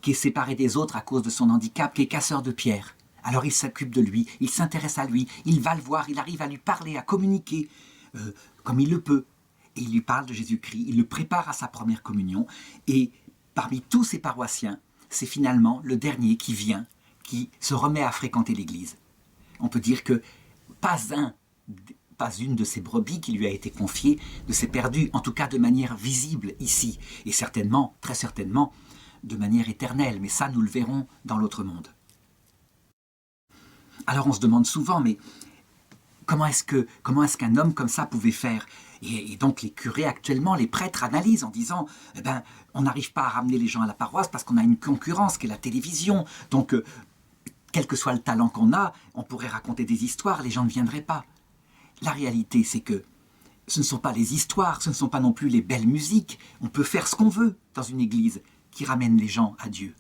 qui est séparé des autres à cause de son handicap, qui est casseur de pierres. Alors il s'occupe de lui, il s'intéresse à lui, il va le voir, il arrive à lui parler, à communiquer comme il le peut. Et il lui parle de Jésus-Christ, il le prépare à sa première communion. Et parmi tous ses paroissiens, c'est finalement le dernier qui vient, qui se remet à fréquenter l'église. On peut dire que pas une de ces brebis qui lui a été confiée ne s'est perdue, en tout cas de manière visible ici, et certainement, très certainement, de manière éternelle, mais ça nous le verrons dans l'autre monde. Alors on se demande souvent, mais comment est-ce qu'un homme comme ça pouvait faire ? Et donc les curés actuellement, les prêtres analysent en disant, on n'arrive pas à ramener les gens à la paroisse parce qu'on a une concurrence qui est la télévision, donc quel que soit le talent qu'on a, on pourrait raconter des histoires, les gens ne viendraient pas. La réalité, c'est que ce ne sont pas les histoires, ce ne sont pas non plus les belles musiques. On peut faire ce qu'on veut dans une église qui ramène les gens à Dieu.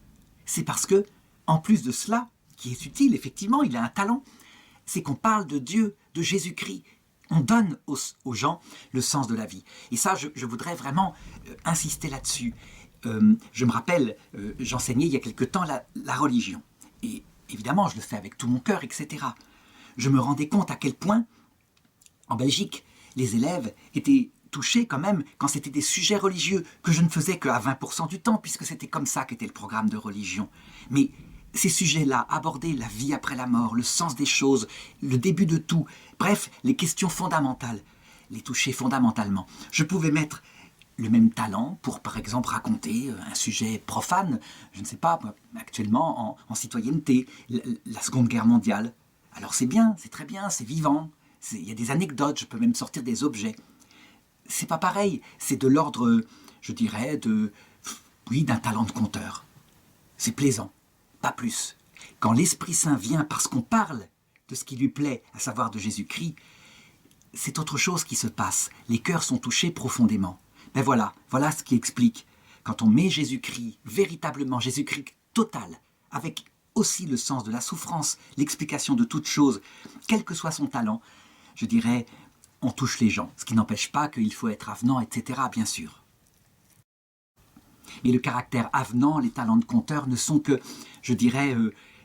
C'est parce que, en plus de cela, qui est utile, effectivement, il a un talent, c'est qu'on parle de Dieu, de Jésus-Christ. On donne aux gens le sens de la vie. Et ça, je voudrais vraiment insister là-dessus. Je me rappelle, j'enseignais il y a quelque temps la religion. Et évidemment, je le fais avec tout mon cœur, etc. Je me rendais compte à quel point, en Belgique, les élèves étaient touchés quand même quand c'était des sujets religieux, que je ne faisais qu'à 20% du temps, puisque c'était comme ça qu'était le programme de religion. Mais ces sujets-là, aborder la vie après la mort, le sens des choses, le début de tout, bref, les questions fondamentales, les toucher fondamentalement. Je pouvais mettre le même talent pour, par exemple, raconter un sujet profane, je ne sais pas, actuellement en citoyenneté, la Seconde Guerre mondiale. Alors c'est bien, c'est très bien, c'est vivant, il y a des anecdotes, je peux même sortir des objets. C'est pas pareil, c'est de l'ordre, je dirais, d'un talent de conteur. C'est plaisant, pas plus. Quand l'Esprit Saint vient parce qu'on parle de ce qui lui plaît, à savoir de Jésus-Christ, c'est autre chose qui se passe. Les cœurs sont touchés profondément. Ben voilà ce qui explique. Quand on met Jésus-Christ, véritablement Jésus-Christ total, avec aussi le sens de la souffrance, l'explication de toute chose, quel que soit son talent, je dirais, on touche les gens. Ce qui n'empêche pas qu'il faut être avenant, etc., bien sûr. Mais le caractère avenant, les talents de conteur ne sont que, je dirais,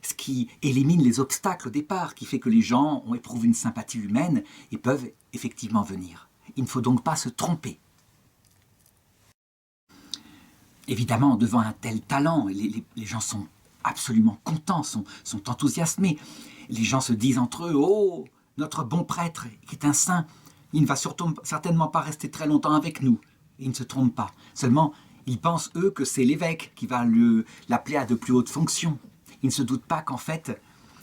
ce qui élimine les obstacles au départ, qui fait que les gens éprouvent une sympathie humaine et peuvent effectivement venir. Il ne faut donc pas se tromper. Évidemment, devant un tel talent, les gens sont absolument contents, sont enthousiasmés. Les gens se disent entre eux, « Oh, notre bon prêtre, qui est un saint, il ne va certainement pas rester très longtemps avec nous. » Ils ne se trompent pas. Seulement, ils pensent, eux, que c'est l'évêque qui va l'appeler à de plus hautes fonctions. Ils ne se doutent pas qu'en fait,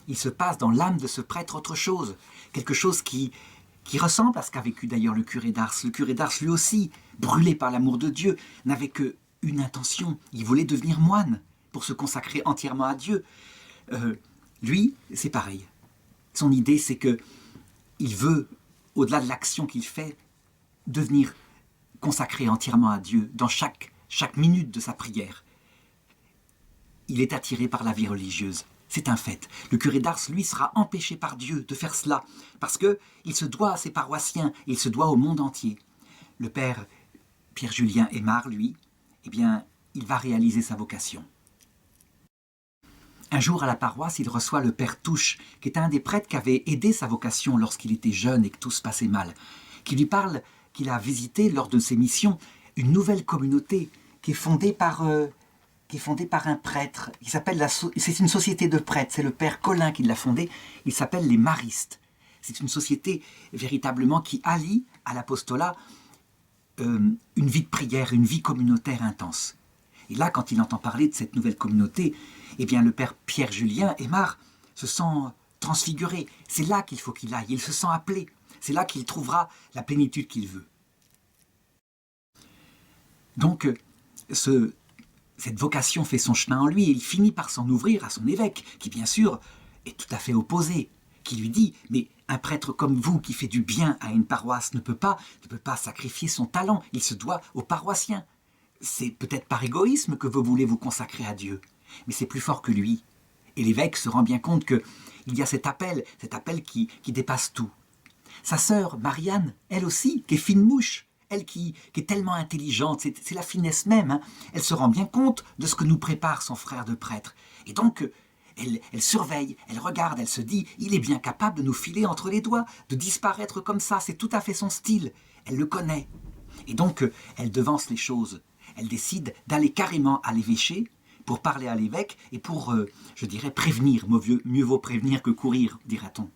il se passe dans l'âme de ce prêtre autre chose. Quelque chose qui ressemble à ce qu'a vécu d'ailleurs le curé d'Ars. Le curé d'Ars, lui aussi, brûlé par l'amour de Dieu, n'avait qu'une intention. Il voulait devenir moine pour se consacrer entièrement à Dieu. Lui, c'est pareil. Son idée, c'est que il veut, au-delà de l'action qu'il fait, devenir consacré entièrement à Dieu dans chaque minute de sa prière. Il est attiré par la vie religieuse. C'est un fait. Le curé d'Ars, lui, sera empêché par Dieu de faire cela, parce qu'il se doit à ses paroissiens, et il se doit au monde entier. Le père Pierre-Julien Aymar, lui, eh bien, il va réaliser sa vocation. Un jour, à la paroisse, il reçoit le père Touche, qui est un des prêtres qui avait aidé sa vocation lorsqu'il était jeune et que tout se passait mal, qui lui parle qu'il a visité, lors de ses missions, une nouvelle communauté qui est fondée par un prêtre. C'est une société de prêtres, c'est le père Colin qui l'a fondée, il s'appelle les Maristes. C'est une société véritablement qui allie à l'apostolat une vie de prière, une vie communautaire intense. Et là, quand il entend parler de cette nouvelle communauté, eh bien, le père Pierre-Julien Aymar se sent transfiguré. C'est là qu'il faut qu'il aille, il se sent appelé. C'est là qu'il trouvera la plénitude qu'il veut. Donc, cette vocation fait son chemin en lui et il finit par s'en ouvrir à son évêque, qui bien sûr est tout à fait opposé, qui lui dit « Mais un prêtre comme vous qui fait du bien à une paroisse ne peut pas sacrifier son talent, il se doit aux paroissiens. C'est peut-être par égoïsme que vous voulez vous consacrer à Dieu, mais c'est plus fort que lui. » Et l'évêque se rend bien compte qu'il y a cet appel qui dépasse tout. Sa sœur, Marianne, elle aussi, qui est fine mouche, elle qui est tellement intelligente, c'est la finesse même, hein. Elle se rend bien compte de ce que nous prépare son frère de prêtre. Et donc, elle surveille, elle regarde, elle se dit, il est bien capable de nous filer entre les doigts, de disparaître comme ça, c'est tout à fait son style. Elle le connaît. Et donc, elle devance les choses. Elle décide d'aller carrément à l'évêché pour parler à l'évêque et pour, je dirais, prévenir. Mieux vaut prévenir que courir, dira-t-on.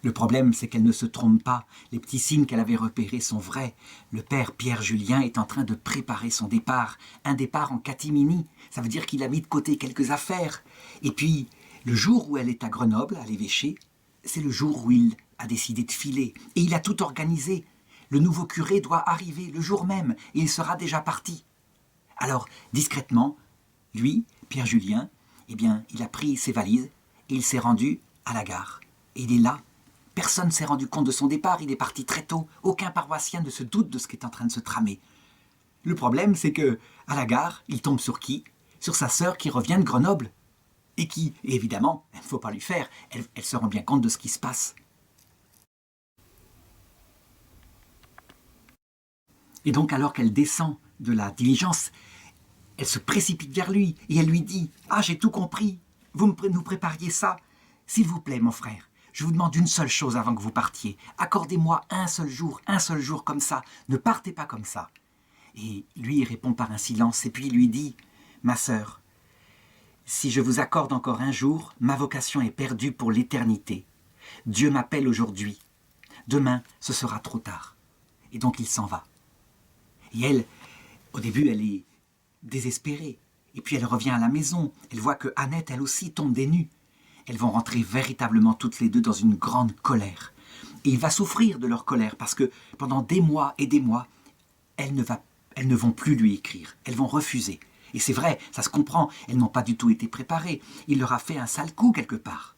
Le problème, c'est qu'elle ne se trompe pas. Les petits signes qu'elle avait repérés sont vrais. Le père Pierre-Julien est en train de préparer son départ. Un départ en catimini. Ça veut dire qu'il a mis de côté quelques affaires. Et puis, le jour où elle est à Grenoble, à l'évêché, c'est le jour où il a décidé de filer. Et il a tout organisé. Le nouveau curé doit arriver le jour même et il sera déjà parti. Alors, discrètement, lui, Pierre-Julien, eh bien, il a pris ses valises et il s'est rendu à la gare. Et il est là. Personne ne s'est rendu compte de son départ, il est parti très tôt. Aucun paroissien ne se doute de ce qui est en train de se tramer. Le problème, c'est que, à la gare, il tombe sur qui? Sur sa sœur qui revient de Grenoble. Et qui, évidemment, il ne faut pas lui faire, elle se rend bien compte de ce qui se passe. Et donc, alors qu'elle descend de la diligence, elle se précipite vers lui et elle lui dit « Ah, j'ai tout compris, vous nous prépariez ça. S'il vous plaît, mon frère, je vous demande une seule chose avant que vous partiez. Accordez-moi un seul jour comme ça. Ne partez pas comme ça. » Et lui, il répond par un silence et puis il lui dit « Ma sœur, si je vous accorde encore un jour, ma vocation est perdue pour l'éternité. Dieu m'appelle aujourd'hui. Demain, ce sera trop tard. » Et donc il s'en va. Et elle, au début, elle est désespérée. Et puis elle revient à la maison. Elle voit que Annette, elle aussi, tombe des nues. Elles vont rentrer véritablement toutes les deux dans une grande colère. Et il va souffrir de leur colère parce que pendant des mois et des mois, elles ne vont plus lui écrire. Elles vont refuser. Et c'est vrai, ça se comprend, elles n'ont pas du tout été préparées. Il leur a fait un sale coup quelque part.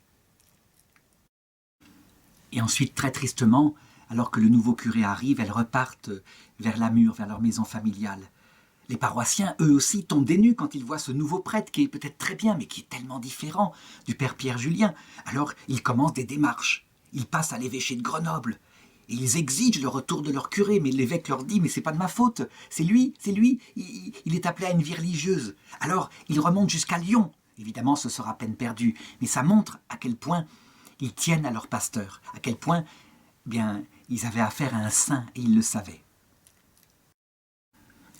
Et ensuite, très tristement, alors que le nouveau curé arrive, elles repartent vers Lamure, vers leur maison familiale. Les paroissiens, eux aussi, tombent des nues quand ils voient ce nouveau prêtre qui est peut-être très bien, mais qui est tellement différent du père Pierre-Julien. Alors, ils commencent des démarches. Ils passent à l'évêché de Grenoble. Et ils exigent le retour de leur curé, mais l'évêque leur dit « Mais c'est pas de ma faute, c'est lui, il est appelé à une vie religieuse. » Alors, ils remontent jusqu'à Lyon. Évidemment, ce sera peine perdue, mais ça montre à quel point ils tiennent à leur pasteur, à quel point, bien, ils avaient affaire à un saint et ils le savaient.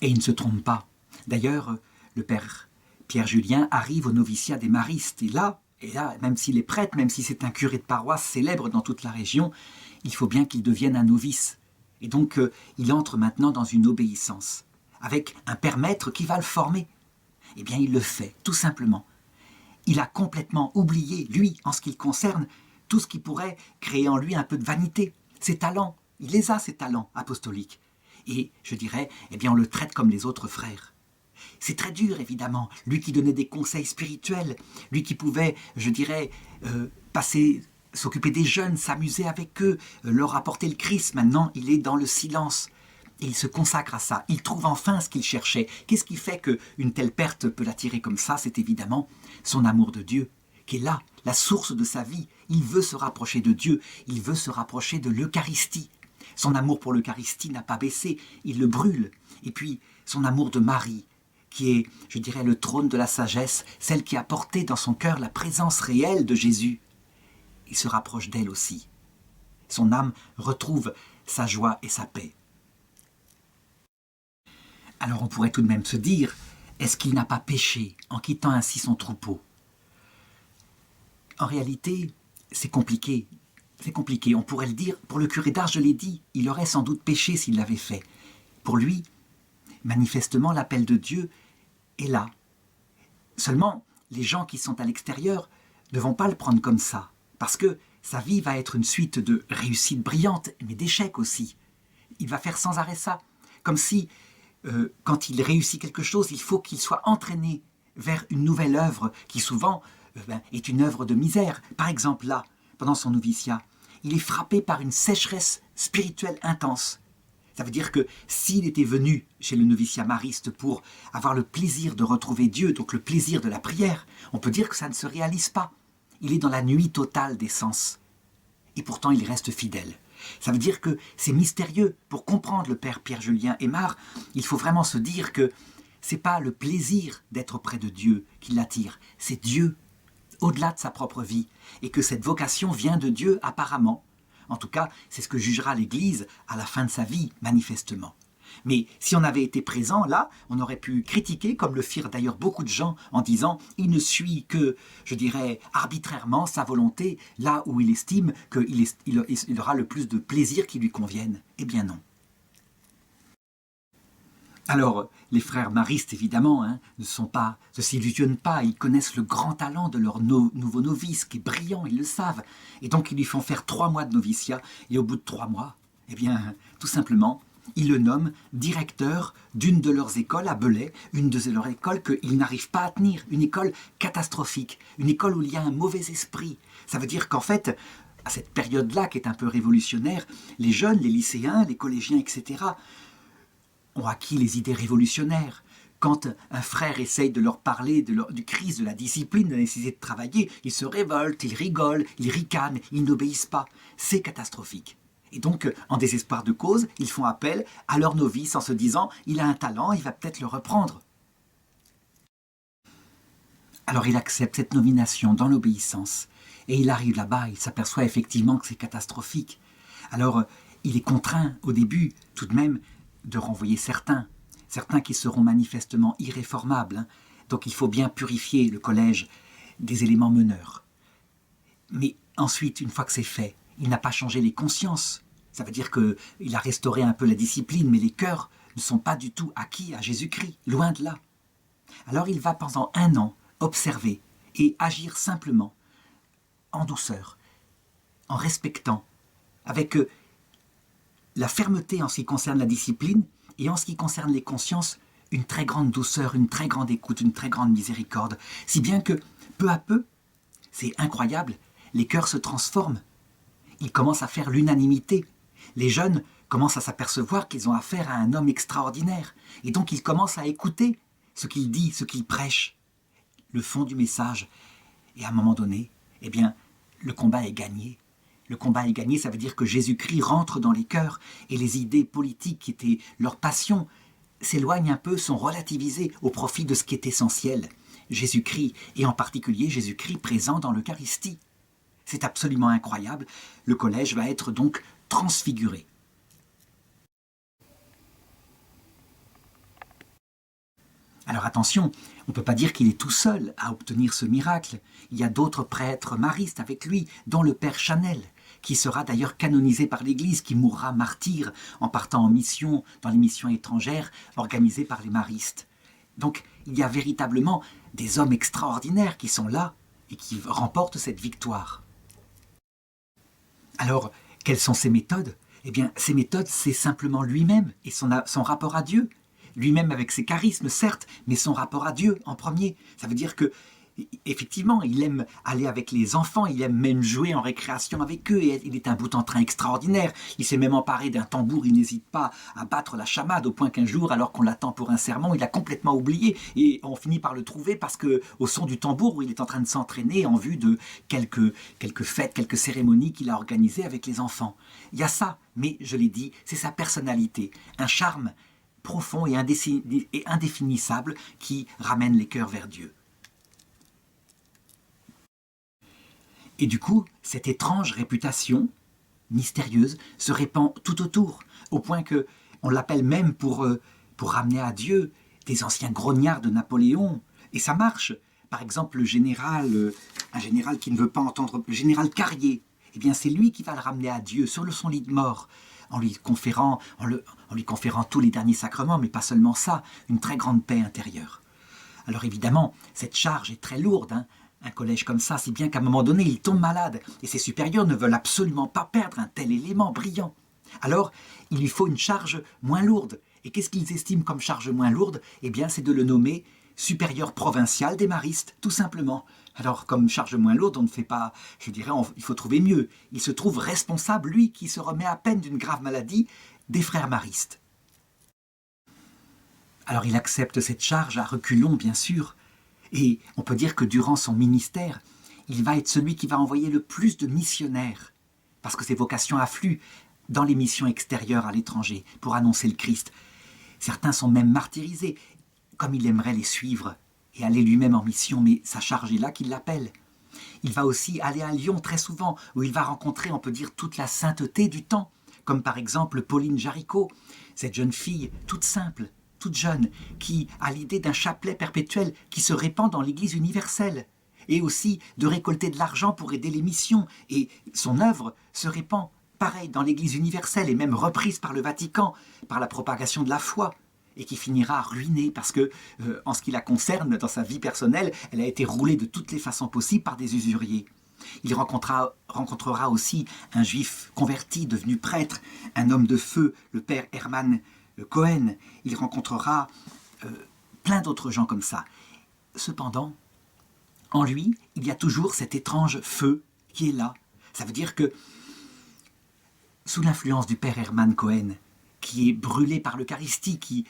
Et il ne se trompe pas. D'ailleurs, le père Pierre-Julien arrive au noviciat des Maristes. Et là, même s'il est prêtre, même si c'est un curé de paroisse célèbre dans toute la région, il faut bien qu'il devienne un novice. Et donc, il entre maintenant dans une obéissance, avec un père maître qui va le former. Eh bien, il le fait, tout simplement. Il a complètement oublié, lui, en ce qui le concerne, tout ce qui pourrait créer en lui un peu de vanité. Ses talents, il les a, ses talents apostoliques. Et, je dirais, eh bien, on le traite comme les autres frères. C'est très dur, évidemment, lui qui donnait des conseils spirituels, lui qui pouvait, je dirais, s'occuper des jeunes, s'amuser avec eux, leur apporter le Christ. Maintenant, il est dans le silence. Et il se consacre à ça. Il trouve enfin ce qu'il cherchait. Qu'est-ce qui fait qu'une telle perte peut l'attirer comme ça? C'est évidemment son amour de Dieu, qui est là, la source de sa vie. Il veut se rapprocher de Dieu. Il veut se rapprocher de l'Eucharistie. Son amour pour l'Eucharistie n'a pas baissé. Il le brûle. Et puis, son amour de Marie, qui est, je dirais, le trône de la sagesse, celle qui a porté dans son cœur la présence réelle de Jésus. Il se rapproche d'elle aussi. Son âme retrouve sa joie et sa paix. Alors on pourrait tout de même se dire, est-ce qu'il n'a pas péché en quittant ainsi son troupeau? En réalité, c'est compliqué. C'est compliqué, on pourrait le dire. Pour le curé d'Ars, je l'ai dit, il aurait sans doute péché s'il l'avait fait. Pour lui, manifestement, l'appel de Dieu est là. Seulement, les gens qui sont à l'extérieur ne vont pas le prendre comme ça, parce que sa vie va être une suite de réussites brillantes, mais d'échecs aussi. Il va faire sans arrêt ça, comme si quand il réussit quelque chose, il faut qu'il soit entraîné vers une nouvelle œuvre qui souvent est une œuvre de misère. Par exemple là, pendant son noviciat, il est frappé par une sécheresse spirituelle intense. Ça veut dire que s'il était venu chez le noviciat mariste pour avoir le plaisir de retrouver Dieu, donc le plaisir de la prière, on peut dire que ça ne se réalise pas. Il est dans la nuit totale des sens. Et pourtant il reste fidèle. Ça veut dire que c'est mystérieux. Pour comprendre le père Pierre-Julien Aymar, il faut vraiment se dire que ce n'est pas le plaisir d'être près de Dieu qui l'attire, c'est Dieu, au-delà de sa propre vie, et que cette vocation vient de Dieu apparemment. En tout cas, c'est ce que jugera l'Église à la fin de sa vie, manifestement. Mais si on avait été présent là, on aurait pu critiquer, comme le firent d'ailleurs beaucoup de gens, en disant « il ne suit que, je dirais, arbitrairement sa volonté, là où il estime qu'il aura le plus de plaisir qui lui convienne. » Eh bien non. Alors, les frères maristes, évidemment, ne s'illusionnent pas, ils connaissent le grand talent de leur nouveau novice, qui est brillant, ils le savent. Et donc, ils lui font faire 3 mois de noviciat, et au bout de 3 mois, eh bien, tout simplement, ils le nomment directeur d'une de leurs écoles à Belay, une de leurs écoles qu'ils n'arrivent pas à tenir, une école catastrophique, une école où il y a un mauvais esprit. Ça veut dire qu'en fait, à cette période-là, qui est un peu révolutionnaire, les jeunes, les lycéens, les collégiens, etc., ont acquis les idées révolutionnaires. Quand un frère essaye de leur parler du Christ, de la discipline, de la nécessité de travailler, ils se révoltent, ils rigolent, ils ricanent, ils n'obéissent pas. C'est catastrophique. Et donc, en désespoir de cause, ils font appel à leur novice en se disant « il a un talent, il va peut-être le reprendre ». Alors il accepte cette nomination dans l'obéissance. Et il arrive là-bas, il s'aperçoit effectivement que c'est catastrophique. Alors, il est contraint au début, tout de même, de renvoyer certains qui seront manifestement irréformables. Donc il faut bien purifier le collège des éléments meneurs. Mais ensuite, une fois que c'est fait, il n'a pas changé les consciences. Ça veut dire qu'il a restauré un peu la discipline, mais les cœurs ne sont pas du tout acquis à Jésus-Christ, loin de là. Alors il va pendant 1 an observer et agir simplement, en douceur, en respectant, avec la fermeté en ce qui concerne la discipline et en ce qui concerne les consciences, une très grande douceur, une très grande écoute, une très grande miséricorde. Si bien que, peu à peu, c'est incroyable, les cœurs se transforment. Ils commencent à faire l'unanimité. Les jeunes commencent à s'apercevoir qu'ils ont affaire à un homme extraordinaire. Et donc ils commencent à écouter ce qu'il dit, ce qu'il prêche, le fond du message. Et à un moment donné, eh bien, le combat est gagné. Le combat est gagné, ça veut dire que Jésus-Christ rentre dans les cœurs et les idées politiques qui étaient leur passion s'éloignent un peu, sont relativisées au profit de ce qui est essentiel. Jésus-Christ, et en particulier Jésus-Christ présent dans l'Eucharistie. C'est absolument incroyable. Le collège va être donc transfiguré. Alors attention, on ne peut pas dire qu'il est tout seul à obtenir ce miracle. Il y a d'autres prêtres maristes avec lui, dont le père Chanel, qui sera d'ailleurs canonisé par l'Église, qui mourra martyr en partant en mission, dans les missions étrangères organisées par les maristes. Donc il y a véritablement des hommes extraordinaires qui sont là et qui remportent cette victoire. Alors, quelles sont ses méthodes? Eh bien, ses méthodes, c'est simplement lui-même et son rapport à Dieu. Lui-même avec ses charismes, certes, mais son rapport à Dieu en premier. Ça veut dire qu'il Effectivement, il aime aller avec les enfants, il aime même jouer en récréation avec eux, et il est un boute-en-train extraordinaire. Il s'est même emparé d'un tambour, il n'hésite pas à battre la chamade, au point qu'un jour, alors qu'on l'attend pour un sermon, il a complètement oublié, et on finit par le trouver parce que, au son du tambour, où il est en train de s'entraîner en vue de quelques fêtes, quelques cérémonies qu'il a organisées avec les enfants. Il y a ça, mais je l'ai dit, c'est sa personnalité, un charme profond et indéfinissable qui ramène les cœurs vers Dieu. Et du coup, cette étrange réputation mystérieuse se répand tout autour, au point que on l'appelle même pour ramener à Dieu des anciens grognards de Napoléon. Et ça marche. Par exemple, un général qui ne veut pas entendre, le général Carrier, eh bien c'est lui qui va le ramener à Dieu sur son lit de mort, en lui conférant tous les derniers sacrements, mais pas seulement ça, une très grande paix intérieure. Alors évidemment, cette charge est très lourde, hein. Un collège comme ça, si bien qu'à un moment donné, il tombe malade, et ses supérieurs ne veulent absolument pas perdre un tel élément brillant. Alors, il lui faut une charge moins lourde. Et qu'est-ce qu'ils estiment comme charge moins lourde? Eh bien, c'est de le nommer supérieur provincial des maristes, tout simplement. Alors, comme charge moins lourde, on ne fait pas, je dirais, il faut trouver mieux. Il se trouve responsable, lui, qui se remet à peine d'une grave maladie, des frères maristes. Alors, il accepte cette charge à reculons, bien sûr. Et on peut dire que durant son ministère, il va être celui qui va envoyer le plus de missionnaires, parce que ses vocations affluent dans les missions extérieures à l'étranger pour annoncer le Christ. Certains sont même martyrisés, comme il aimerait les suivre et aller lui-même en mission, mais sa charge est là qui l'appelle. Il va aussi aller à Lyon très souvent, où il va rencontrer, on peut dire, toute la sainteté du temps, comme par exemple Pauline Jaricot, cette jeune fille toute simple, toute jeune, qui a l'idée d'un chapelet perpétuel qui se répand dans l'Église universelle, et aussi de récolter de l'argent pour aider les missions, et son œuvre se répand, pareil, dans l'Église universelle, et même reprise par le Vatican, par la propagation de la foi, et qui finira ruinée, parce que, en ce qui la concerne, dans sa vie personnelle, elle a été roulée de toutes les façons possibles par des usuriers. Il rencontrera aussi un juif converti, devenu prêtre, un homme de feu, le père Hermann Cohen. Il rencontrera plein d'autres gens comme ça. Cependant, en lui, il y a toujours cet étrange feu qui est là. Ça veut dire que, sous l'influence du père Hermann Cohen, qui est brûlé par l'Eucharistie, qui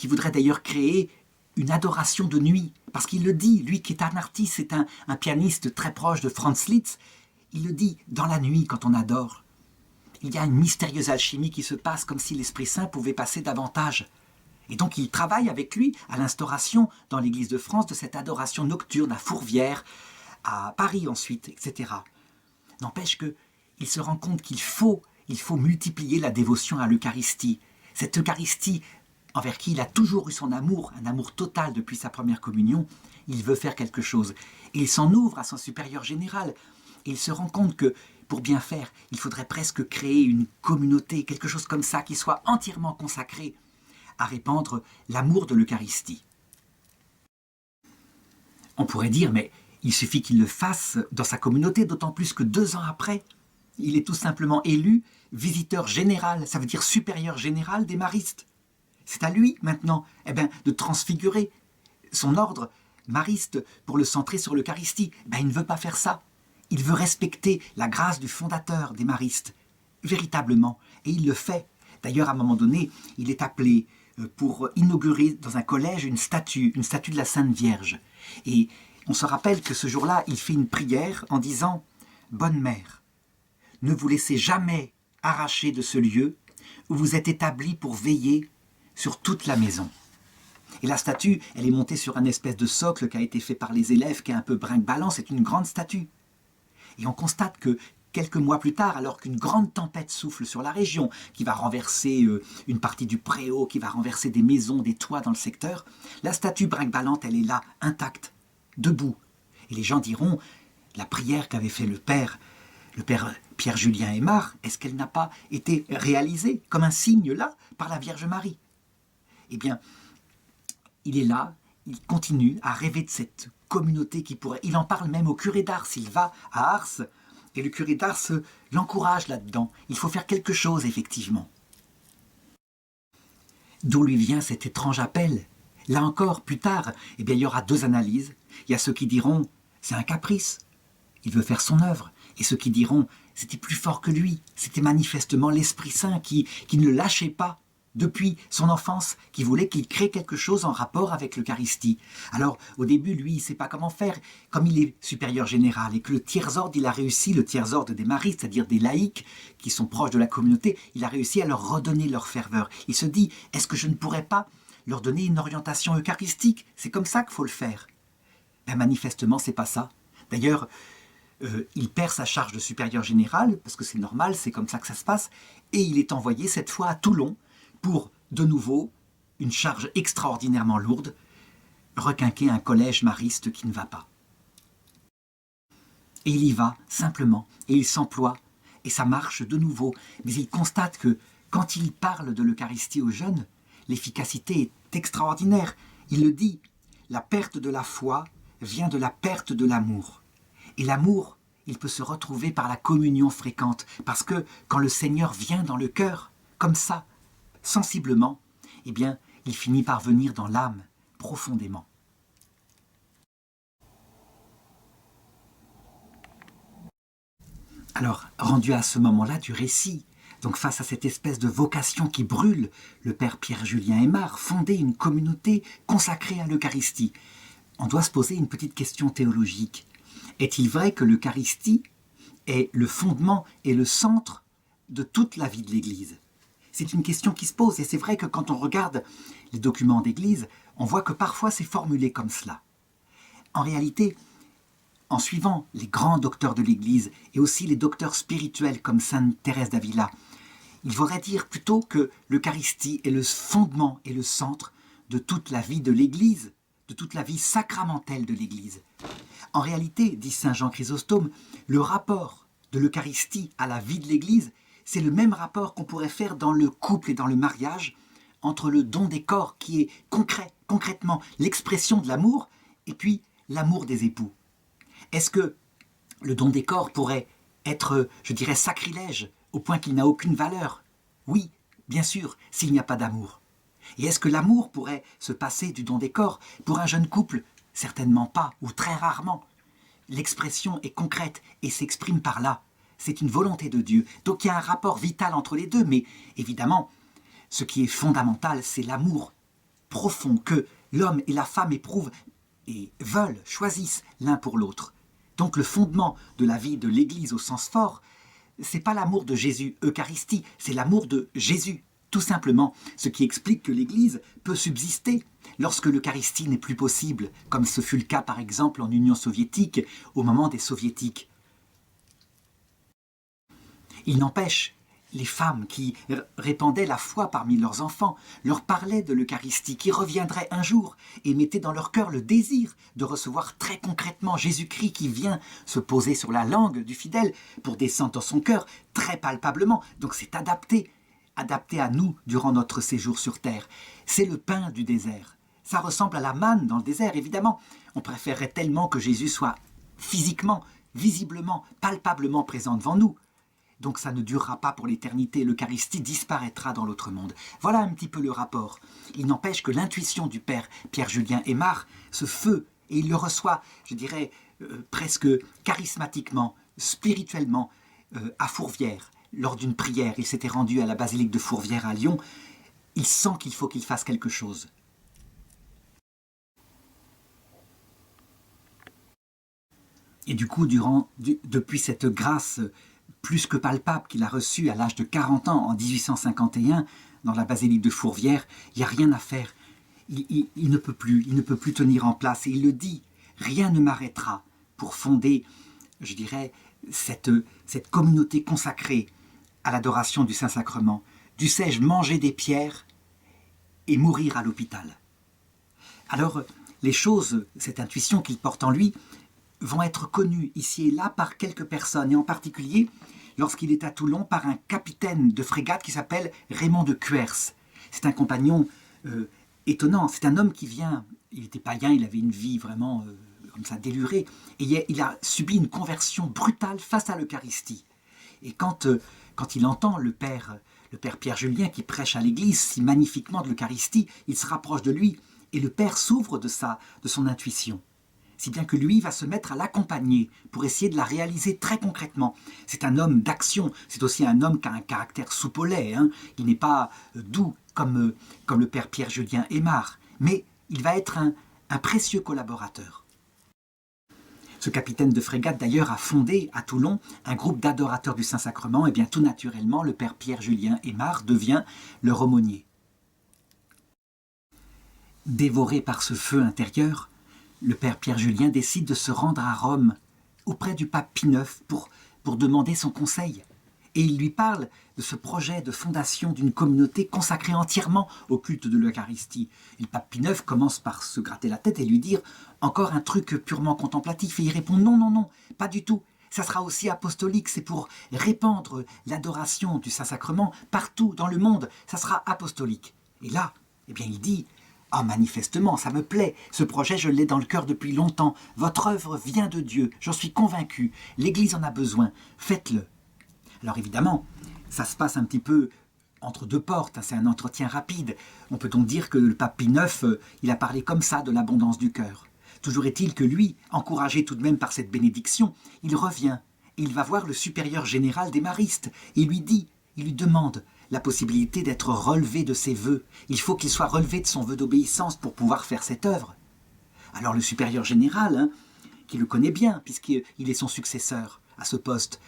voudrait d'ailleurs créer une adoration de nuit, parce qu'il le dit, lui qui est un artiste, c'est un pianiste très proche de Franz Liszt, il le dit, dans la nuit, quand on adore, il y a une mystérieuse alchimie qui se passe, comme si l'Esprit Saint pouvait passer davantage. Et donc il travaille avec lui à l'instauration, dans l'Église de France, de cette adoration nocturne à Fourvière, à Paris ensuite, etc. N'empêche qu'il se rend compte qu'il faut multiplier la dévotion à l'Eucharistie. Cette Eucharistie envers qui il a toujours eu son amour, un amour total depuis sa première communion, il veut faire quelque chose. Et il s'en ouvre à son supérieur général. Et il se rend compte que, pour bien faire, il faudrait presque créer une communauté, quelque chose comme ça, qui soit entièrement consacrée à répandre l'amour de l'Eucharistie. On pourrait dire, mais il suffit qu'il le fasse dans sa communauté, d'autant plus que 2 ans après, il est tout simplement élu visiteur général, ça veut dire supérieur général des maristes. C'est à lui, maintenant, de transfigurer son ordre mariste pour le centrer sur l'Eucharistie. Il ne veut pas faire ça. Il veut respecter la grâce du fondateur des maristes, véritablement. Et il le fait. D'ailleurs, à un moment donné, il est appelé pour inaugurer dans un collège une statue de la Sainte Vierge. Et on se rappelle que ce jour-là, il fait une prière en disant « Bonne mère, ne vous laissez jamais arracher de ce lieu où vous êtes établi pour veiller sur toute la maison. » Et la statue, elle est montée sur un espèce de socle qui a été fait par les élèves, qui est un peu brinque-ballant, c'est une grande statue. Et on constate que quelques mois plus tard, alors qu'une grande tempête souffle sur la région, qui va renverser une partie du préau, qui va renverser des maisons, des toits dans le secteur, la statue brinque-ballante, elle est là, intacte, debout. Et les gens diront, la prière qu'avait fait le père Pierre-Julien Aymar, est-ce qu'elle n'a pas été réalisée comme un signe là, par la Vierge Marie? Eh bien, il est là, il continue à rêver de cette communauté qui pourrait... Il en parle même au curé d'Ars, il va à Ars, et le curé d'Ars l'encourage là-dedans. Il faut faire quelque chose, effectivement. D'où lui vient cet étrange appel? Là encore, plus tard, il y aura 2 analyses. Il y a ceux qui diront c'est un caprice. Il veut faire son œuvre. Et ceux qui diront, c'était plus fort que lui, c'était manifestement l'Esprit Saint qui ne le lâchait pas depuis son enfance, qui voulait qu'il crée quelque chose en rapport avec l'Eucharistie. Alors, au début, lui, il ne sait pas comment faire. Comme il est supérieur général et que le tiers-ordre, il a réussi, le tiers-ordre des maris, c'est-à-dire des laïcs qui sont proches de la communauté, il a réussi à leur redonner leur ferveur. Il se dit, est-ce que je ne pourrais pas leur donner une orientation eucharistique? C'est comme ça qu'il faut le faire. Ben, manifestement, c'est pas ça. D'ailleurs, il perd sa charge de supérieur général, parce que c'est normal, c'est comme ça que ça se passe, et il est envoyé cette fois à Toulon pour, de nouveau, une charge extraordinairement lourde, requinquer un collège mariste qui ne va pas. Et il y va, simplement, et il s'emploie, et ça marche de nouveau, mais il constate que, quand il parle de l'Eucharistie aux jeunes, l'efficacité est extraordinaire. Il le dit, la perte de la foi vient de la perte de l'amour. Et l'amour, il peut se retrouver par la communion fréquente, parce que quand le Seigneur vient dans le cœur, comme ça, sensiblement, eh bien, il finit par venir dans l'âme, profondément. Alors, rendu à ce moment-là du récit, donc face à cette espèce de vocation qui brûle, le père Pierre-Julien Aymar fondait une communauté consacrée à l'Eucharistie. On doit se poser une petite question théologique. Est-il vrai que l'Eucharistie est le fondement et le centre de toute la vie de l'Église? C'est une question qui se pose, et c'est vrai que quand on regarde les documents d'Église, on voit que parfois c'est formulé comme cela. En réalité, en suivant les grands docteurs de l'Église, et aussi les docteurs spirituels comme sainte Thérèse d'Avila, il faudrait dire plutôt que l'Eucharistie est le fondement et le centre de toute la vie de l'Église, de toute la vie sacramentelle de l'Église. En réalité, dit saint Jean Chrysostome, le rapport de l'Eucharistie à la vie de l'Église, c'est le même rapport qu'on pourrait faire dans le couple et dans le mariage, entre le don des corps qui est concrètement l'expression de l'amour, et puis l'amour des époux. Est-ce que le don des corps pourrait être, je dirais, sacrilège, au point qu'il n'a aucune valeur? Oui, bien sûr, s'il n'y a pas d'amour. Et est-ce que l'amour pourrait se passer du don des corps pour un jeune couple? Certainement pas, ou très rarement. L'expression est concrète et s'exprime par là. C'est une volonté de Dieu. Donc il y a un rapport vital entre les deux, mais évidemment, ce qui est fondamental, c'est l'amour profond que l'homme et la femme éprouvent et veulent, choisissent l'un pour l'autre. Donc le fondement de la vie de l'Église au sens fort, c'est pas l'amour de Jésus Eucharistie, c'est l'amour de Jésus, tout simplement, ce qui explique que l'Église peut subsister lorsque l'Eucharistie n'est plus possible, comme ce fut le cas par exemple en Union soviétique, au moment des soviétiques. Il n'empêche, les femmes qui répandaient la foi parmi leurs enfants leur parlaient de l'Eucharistie qui reviendrait un jour et mettaient dans leur cœur le désir de recevoir très concrètement Jésus-Christ qui vient se poser sur la langue du fidèle pour descendre dans son cœur très palpablement. Donc c'est adapté à nous durant notre séjour sur terre. C'est le pain du désert. Ça ressemble à la manne dans le désert, évidemment. On préférerait tellement que Jésus soit physiquement, visiblement, palpablement présent devant nous. Donc ça ne durera pas pour l'éternité, l'Eucharistie disparaîtra dans l'autre monde. Voilà un petit peu le rapport. Il n'empêche que l'intuition du père Pierre-Julien Aymar, ce feu, et il le reçoit, je dirais, presque charismatiquement, spirituellement, à Fourvière. Lors d'une prière, il s'était rendu à la basilique de Fourvière à Lyon. Il sent qu'il faut qu'il fasse quelque chose. Et du coup, depuis cette grâce plus que palpable qu'il a reçue à l'âge de 40 ans en 1851 dans la basilique de Fourvière, il n'y a rien à faire. Il ne peut plus tenir en place. Et il le dit, rien ne m'arrêtera pour fonder, je dirais, cette communauté consacrée à l'adoration du Saint-Sacrement. Dussé-je manger des pierres et mourir à l'hôpital? Alors, les choses, cette intuition qu'il porte en lui, vont être connues ici et là par quelques personnes, et en particulier lorsqu'il est à Toulon par un capitaine de frégate qui s'appelle Raymond de Cuers. C'est un compagnon étonnant, c'est un homme qui vient, il était païen, il avait une vie vraiment comme ça délurée, et il a subi une conversion brutale face à l'Eucharistie. Et quand il entend le père Pierre-Julien qui prêche à l'église si magnifiquement de l'Eucharistie, il se rapproche de lui, et le père s'ouvre de son intuition. si bien que lui va se mettre à l'accompagner pour essayer de la réaliser très concrètement. C'est un homme d'action, c'est aussi un homme qui a un caractère soupe au lait, hein. Il n'est pas doux comme le père Pierre-Julien Aymar, mais il va être un précieux collaborateur. Ce capitaine de frégate d'ailleurs a fondé à Toulon un groupe d'adorateurs du Saint-Sacrement, et bien tout naturellement le père Pierre-Julien Aymar devient leur aumônier. Dévoré par ce feu intérieur, le père Pierre-Julien décide de se rendre à Rome, auprès du pape Pie IX, pour demander son conseil. Et il lui parle de ce projet de fondation d'une communauté consacrée entièrement au culte de l'Eucharistie. Et le pape Pie IX commence par se gratter la tête et lui dire « Encore un truc purement contemplatif ?» Et il répond « Non, non, non, pas du tout. Ça sera aussi apostolique, c'est pour répandre l'adoration du Saint-Sacrement partout dans le monde. Ça sera apostolique. » Et là, eh bien, il dit « Ah, manifestement, ça me plaît. Ce projet, je l'ai dans le cœur depuis longtemps. Votre œuvre vient de Dieu. J'en suis convaincu. L'Église en a besoin. Faites-le. » Alors évidemment, ça se passe un petit peu entre deux portes. C'est un entretien rapide. On peut donc dire que le pape Pie IX, il a parlé comme ça de l'abondance du cœur. Toujours est-il que lui, encouragé tout de même par cette bénédiction, il revient et il va voir le supérieur général des maristes et il lui demande la possibilité d'être relevé de ses vœux. Il faut qu'il soit relevé de son vœu d'obéissance pour pouvoir faire cette œuvre. Alors le supérieur général, qui le connaît bien, puisqu'il est son successeur à ce poste,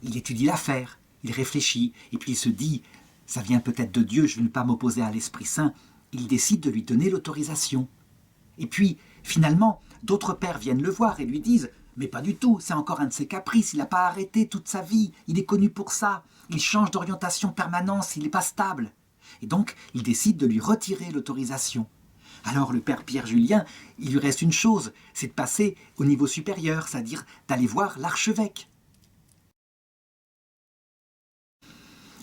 il étudie l'affaire, il réfléchit, et puis il se dit, ça vient peut-être de Dieu, je ne vais pas m'opposer à l'Esprit Saint. Il décide de lui donner l'autorisation. Et puis, finalement, d'autres pères viennent le voir et lui disent « Mais pas du tout, c'est encore un de ses caprices, il n'a pas arrêté toute sa vie, il est connu pour ça, il change d'orientation permanente, il n'est pas stable. » Et donc, il décide de lui retirer l'autorisation. Alors le père Pierre-Julien, il lui reste une chose, c'est de passer au niveau supérieur, c'est-à-dire d'aller voir l'archevêque.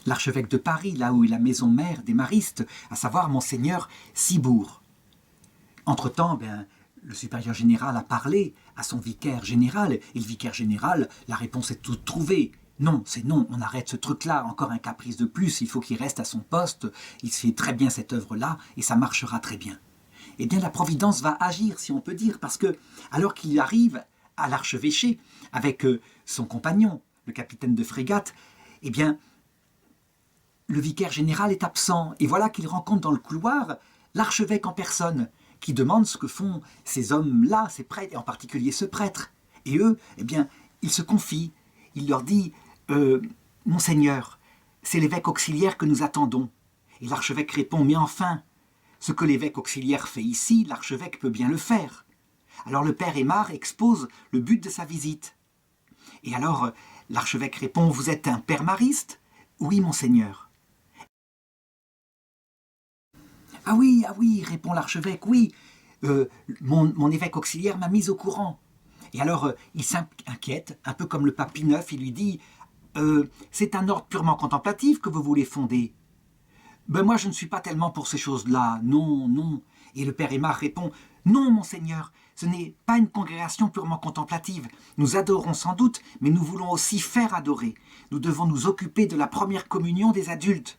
L'archevêque de Paris, là où est la maison mère des maristes, à savoir Monseigneur Ciboure. Entre-temps, le supérieur général a parlé à son vicaire général, et le vicaire général, la réponse est toute trouvée. Non, c'est non, on arrête ce truc-là, encore un caprice de plus, il faut qu'il reste à son poste, il fait très bien cette œuvre-là, et ça marchera très bien. Eh bien, la Providence va agir, si on peut dire, parce que, alors qu'il arrive à l'archevêché, avec son compagnon, le capitaine de frégate, eh bien, le vicaire général est absent, et voilà qu'il rencontre dans le couloir l'archevêque en personne, qui demande ce que font ces hommes-là, ces prêtres, et en particulier ce prêtre. Et eux, eh bien, ils se confient. Il leur dit « Monseigneur, c'est l'évêque auxiliaire que nous attendons. » Et l'archevêque répond « Mais enfin, ce que l'évêque auxiliaire fait ici, l'archevêque peut bien le faire. » Alors le père Aymar expose le but de sa visite. Et alors l'archevêque répond « Vous êtes un père mariste ?»« Oui, monseigneur. » Ah oui, répond l'archevêque, oui, mon évêque auxiliaire m'a mis au courant. Et alors, il s'inquiète, un peu comme le pape Pie IX, il lui dit c'est un ordre purement contemplatif que vous voulez fonder. Ben moi, je ne suis pas tellement pour ces choses-là, non, non. Et le père Aymar répond non, monseigneur, ce n'est pas une congrégation purement contemplative. Nous adorons sans doute, mais nous voulons aussi faire adorer. Nous devons nous occuper de la première communion des adultes.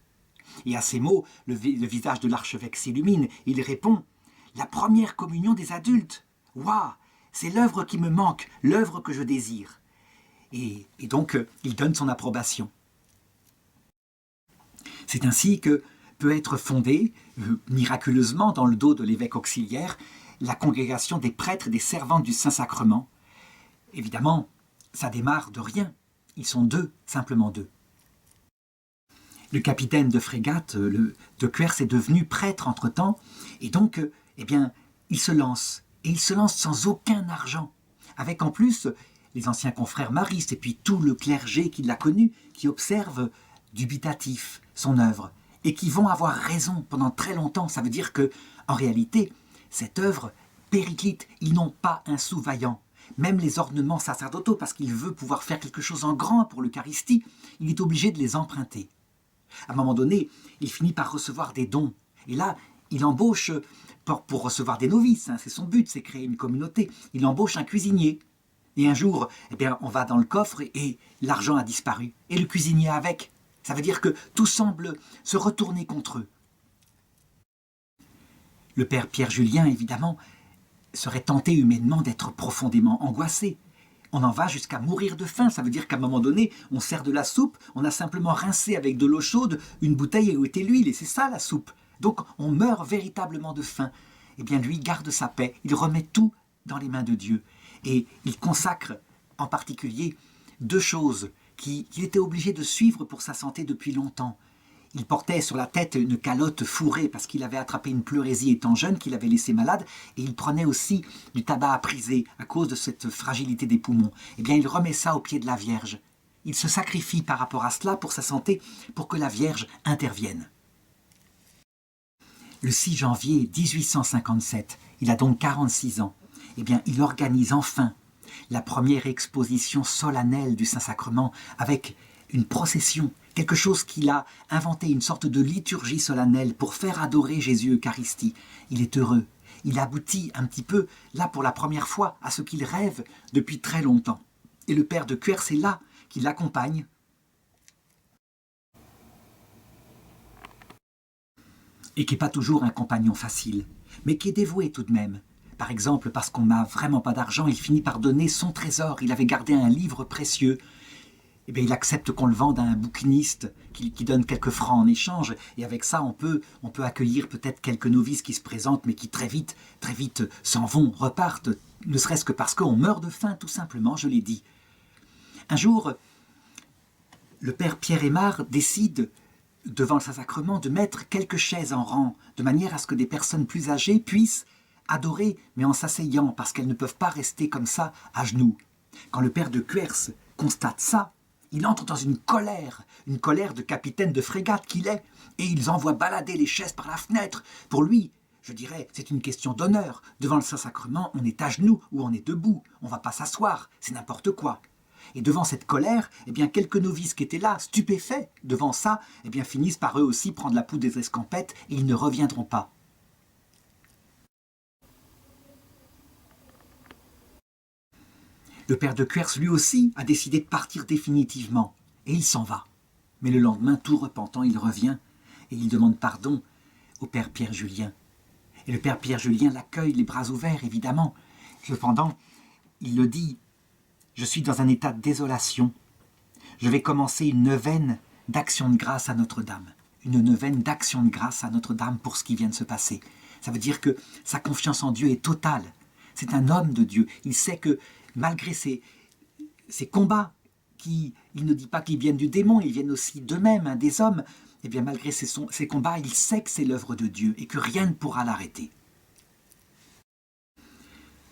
Et à ces mots, le visage de l'archevêque s'illumine. Il répond « La première communion des adultes. Waouh, c'est l'œuvre qui me manque, l'œuvre que je désire. » Et donc, il donne son approbation. C'est ainsi que peut être fondée, miraculeusement dans le dos de l'évêque auxiliaire, la congrégation des prêtres et des servantes du Saint-Sacrement. Évidemment, ça démarre de rien. Ils sont deux, simplement deux. Le capitaine de frégate, de Quers, est devenu prêtre entre-temps, et donc, eh bien, il se lance, et il se lance sans aucun argent, avec en plus les anciens confrères maristes, et puis tout le clergé qui l'a connu, qui observe dubitatif son œuvre, et qui vont avoir raison pendant très longtemps. Ça veut dire que, en réalité, cette œuvre périclite, ils n'ont pas un sou vaillant. Même les ornements sacerdotaux, parce qu'il veut pouvoir faire quelque chose en grand pour l'Eucharistie, il est obligé de les emprunter. À un moment donné, il finit par recevoir des dons. Et là, il embauche, pour recevoir des novices, c'est son but, c'est créer une communauté, il embauche un cuisinier. Et un jour, eh bien, on va dans le coffre et l'argent a disparu. Et le cuisinier avec. Ça veut dire que tout semble se retourner contre eux. Le père Pierre-Julien, évidemment, serait tenté humainement d'être profondément angoissé. On en va jusqu'à mourir de faim. Ça veut dire qu'à un moment donné, on sert de la soupe, on a simplement rincé avec de l'eau chaude une bouteille où était l'huile, et c'est ça la soupe. Donc on meurt véritablement de faim. Eh bien lui garde sa paix, il remet tout dans les mains de Dieu. Et il consacre en particulier deux choses qu'il était obligé de suivre pour sa santé depuis longtemps. Il portait sur la tête une calotte fourrée parce qu'il avait attrapé une pleurésie étant jeune qu'il avait laissé malade, et il prenait aussi du tabac à priser à cause de cette fragilité des poumons. Eh bien, il remet ça au pied de la Vierge. Il se sacrifie par rapport à cela pour sa santé, pour que la Vierge intervienne. Le 6 janvier 1857, il a donc 46 ans, eh bien, il organise enfin la première exposition solennelle du Saint-Sacrement avec une procession, quelque chose qu'il a inventé, une sorte de liturgie solennelle pour faire adorer Jésus Eucharistie. Il est heureux. Il aboutit un petit peu, là pour la première fois, à ce qu'il rêve depuis très longtemps. Et le père de Cuers est là, qui l'accompagne. Et qui n'est pas toujours un compagnon facile, mais qui est dévoué tout de même. Par exemple, parce qu'on n'a vraiment pas d'argent, il finit par donner son trésor. Il avait gardé un livre précieux. Eh bien, il accepte qu'on le vende à un bouquiniste qui donne quelques francs en échange. Et avec ça, on peut accueillir peut-être quelques novices qui se présentent, mais qui très vite s'en vont, repartent, ne serait-ce que parce qu'on meurt de faim, tout simplement, je l'ai dit. Un jour, le père Pierre Aymar décide, devant le Saint-Sacrement, de mettre quelques chaises en rang, de manière à ce que des personnes plus âgées puissent adorer, mais en s'asseyant, parce qu'elles ne peuvent pas rester comme ça, à genoux. Quand le père de Cuers constate ça, il entre dans une colère de capitaine de frégate qu'il est, et ils envoient balader les chaises par la fenêtre. Pour lui, je dirais, c'est une question d'honneur. Devant le Saint-Sacrement, on est à genoux ou on est debout. On ne va pas s'asseoir, c'est n'importe quoi. Et devant cette colère, eh bien, quelques novices qui étaient là, stupéfaits devant ça, eh bien, finissent par eux aussi prendre la poudre des escampettes et ils ne reviendront pas. Le père de Cuers, lui aussi, a décidé de partir définitivement. Et il s'en va. Mais le lendemain, tout repentant, il revient et il demande pardon au père Pierre Julien. Et le père Pierre Julien l'accueille les bras ouverts, évidemment. Cependant, il le dit, « Je suis dans un état de désolation. Je vais commencer une neuvaine d'action de grâce à Notre-Dame. Une neuvaine d'action de grâce à Notre-Dame pour ce qui vient de se passer. » Ça veut dire que sa confiance en Dieu est totale. C'est un homme de Dieu. Il sait que malgré ces combats, il ne dit pas qu'ils viennent du démon, ils viennent aussi d'eux-mêmes, des hommes, et bien malgré ces combats, il sait que c'est l'œuvre de Dieu et que rien ne pourra l'arrêter.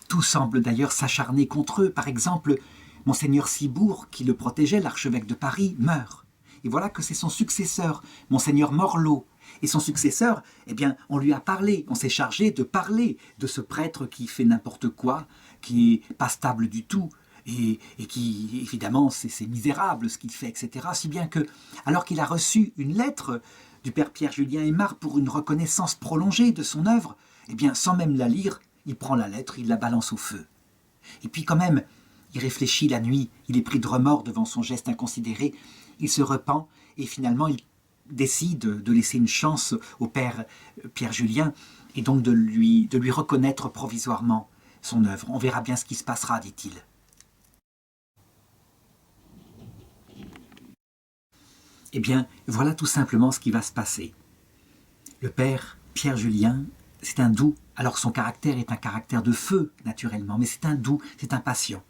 Tout semble d'ailleurs s'acharner contre eux. Par exemple, Monseigneur Cibourg, qui le protégeait, l'archevêque de Paris, meurt. Et voilà que c'est son successeur, Monseigneur Morlot. Et son successeur, eh bien, on lui a parlé, on s'est chargé de parler de ce prêtre qui fait n'importe quoi, qui n'est pas stable du tout, et qui, évidemment, c'est misérable ce qu'il fait, etc. Si bien que, alors qu'il a reçu une lettre du père Pierre Julien Aymar pour une reconnaissance prolongée de son œuvre, eh bien, sans même la lire, il prend la lettre, il la balance au feu. Et puis quand même, il réfléchit la nuit, il est pris de remords devant son geste inconsidéré, il se repent, et finalement, il décide de laisser une chance au père Pierre Julien, et donc de lui reconnaître provisoirement son œuvre. On verra bien ce qui se passera, dit-il. Eh bien, voilà tout simplement ce qui va se passer. Le père Pierre Julien, c'est un doux, alors son caractère est un caractère de feu, naturellement, mais c'est un doux, c'est un patient.